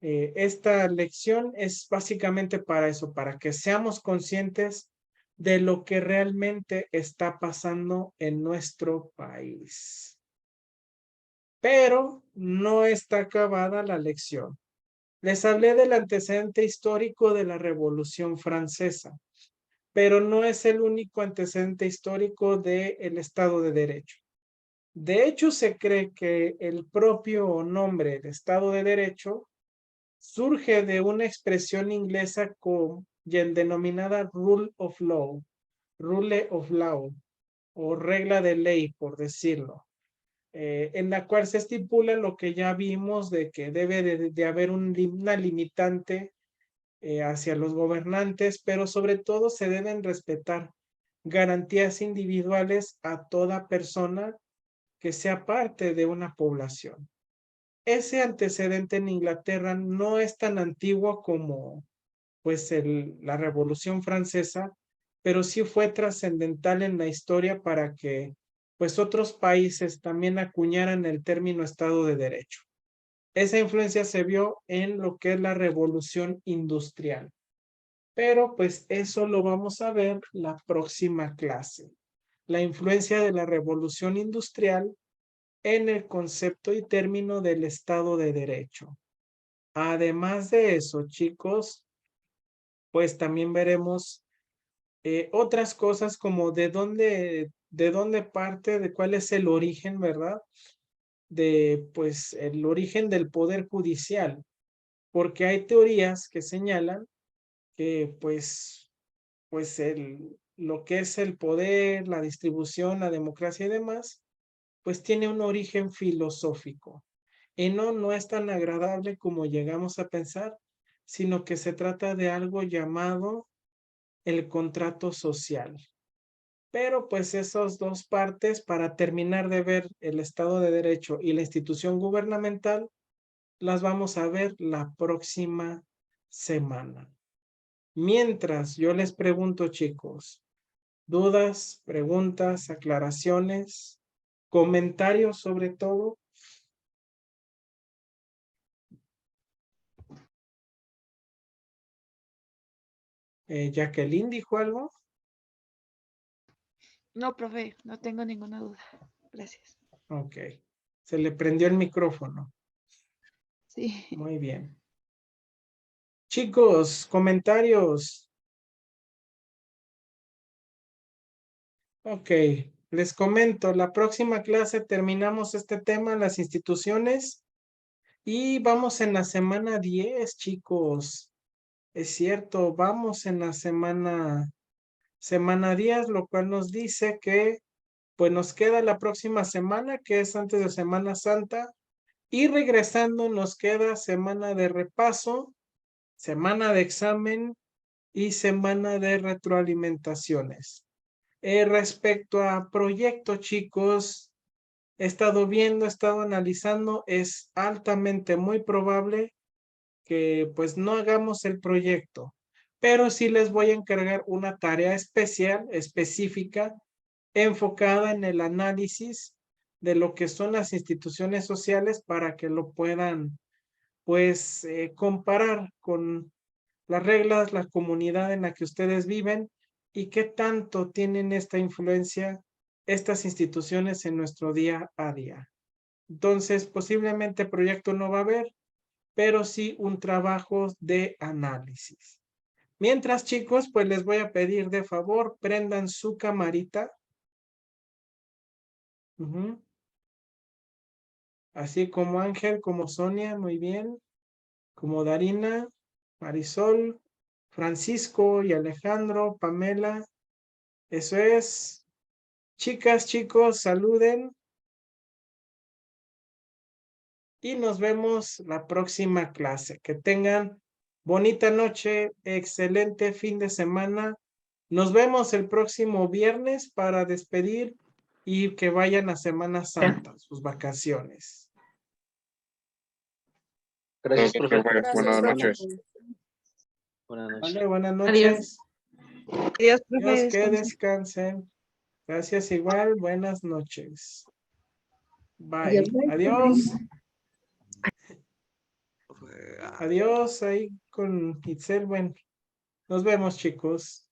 esta lección es básicamente para eso, para que seamos conscientes de lo que realmente está pasando en nuestro país. Pero no está acabada la lección. Les hablé del antecedente histórico de la Revolución Francesa, pero no es el único antecedente histórico del Estado de Derecho. De hecho, se cree que el propio nombre de Estado de Derecho surge de una expresión inglesa denominada rule of law o regla de ley, por decirlo, en la cual se estipula lo que ya vimos de que debe de haber una limitante hacia los gobernantes, pero sobre todo se deben respetar garantías individuales a toda persona que sea parte de una población. Ese antecedente en Inglaterra no es tan antiguo como pues la Revolución Francesa, pero sí fue trascendental en la historia para que pues otros países también acuñaran el término Estado de Derecho. Esa influencia se vio en lo que es la Revolución Industrial. Pero pues eso lo vamos a ver la próxima clase. La influencia de la Revolución Industrial en el concepto y término del Estado de Derecho. Además de eso, chicos, pues también veremos otras cosas como de dónde parte, de cuál es el origen, ¿verdad? De, pues, el origen del poder judicial, porque hay teorías que señalan que, pues lo que es el poder, la distribución, la democracia y demás, pues tiene un origen filosófico. Y no es tan agradable como llegamos a pensar, sino que se trata de algo llamado el contrato social. Pero pues esas dos partes, para terminar de ver el Estado de Derecho y la institución gubernamental, las vamos a ver la próxima semana. Mientras yo les pregunto, chicos, dudas, preguntas, aclaraciones, comentarios sobre todo. Jacqueline dijo algo. No, profe, no tengo ninguna duda. Gracias. Ok. Se le prendió el micrófono. Sí. Muy bien. Chicos, comentarios. Ok, les comento, la próxima clase terminamos este tema, las instituciones, y vamos en la semana 10, chicos. Es cierto, vamos en la semana 10, lo cual nos dice que pues nos queda la próxima semana, que es antes de Semana Santa, y regresando nos queda semana de repaso, semana de examen y semana de retroalimentaciones. Respecto a proyectos, chicos, he estado viendo, he estado analizando, es altamente muy probable que pues no hagamos el proyecto, pero sí les voy a encargar una tarea especial, específica, enfocada en el análisis de lo que son las instituciones sociales para que lo puedan pues comparar con las reglas, la comunidad en la que ustedes viven y qué tanto tienen esta influencia estas instituciones en nuestro día a día. Entonces, posiblemente proyecto no va a haber, pero sí un trabajo de análisis. Mientras, chicos, pues les voy a pedir de favor, prendan su camarita. Así como Ángel, como Sonia, muy bien. Como Darina, Marisol, Francisco y Alejandro, Pamela. Eso es. Chicas, chicos, saluden. Y nos vemos la próxima clase. Que tengan bonita noche, excelente fin de semana. Nos vemos el próximo viernes para despedir y que vayan a Semana Santa, sus vacaciones. Gracias, profe. Buenas noches. Buenas noches. Vale, buenas Adiós. noches. Adiós, profe. Dios, que descansen. descansen. Gracias igual, buenas noches. Bye. Adiós, bye. Adiós. Adiós ahí con Itzel. Bueno, nos vemos, chicos.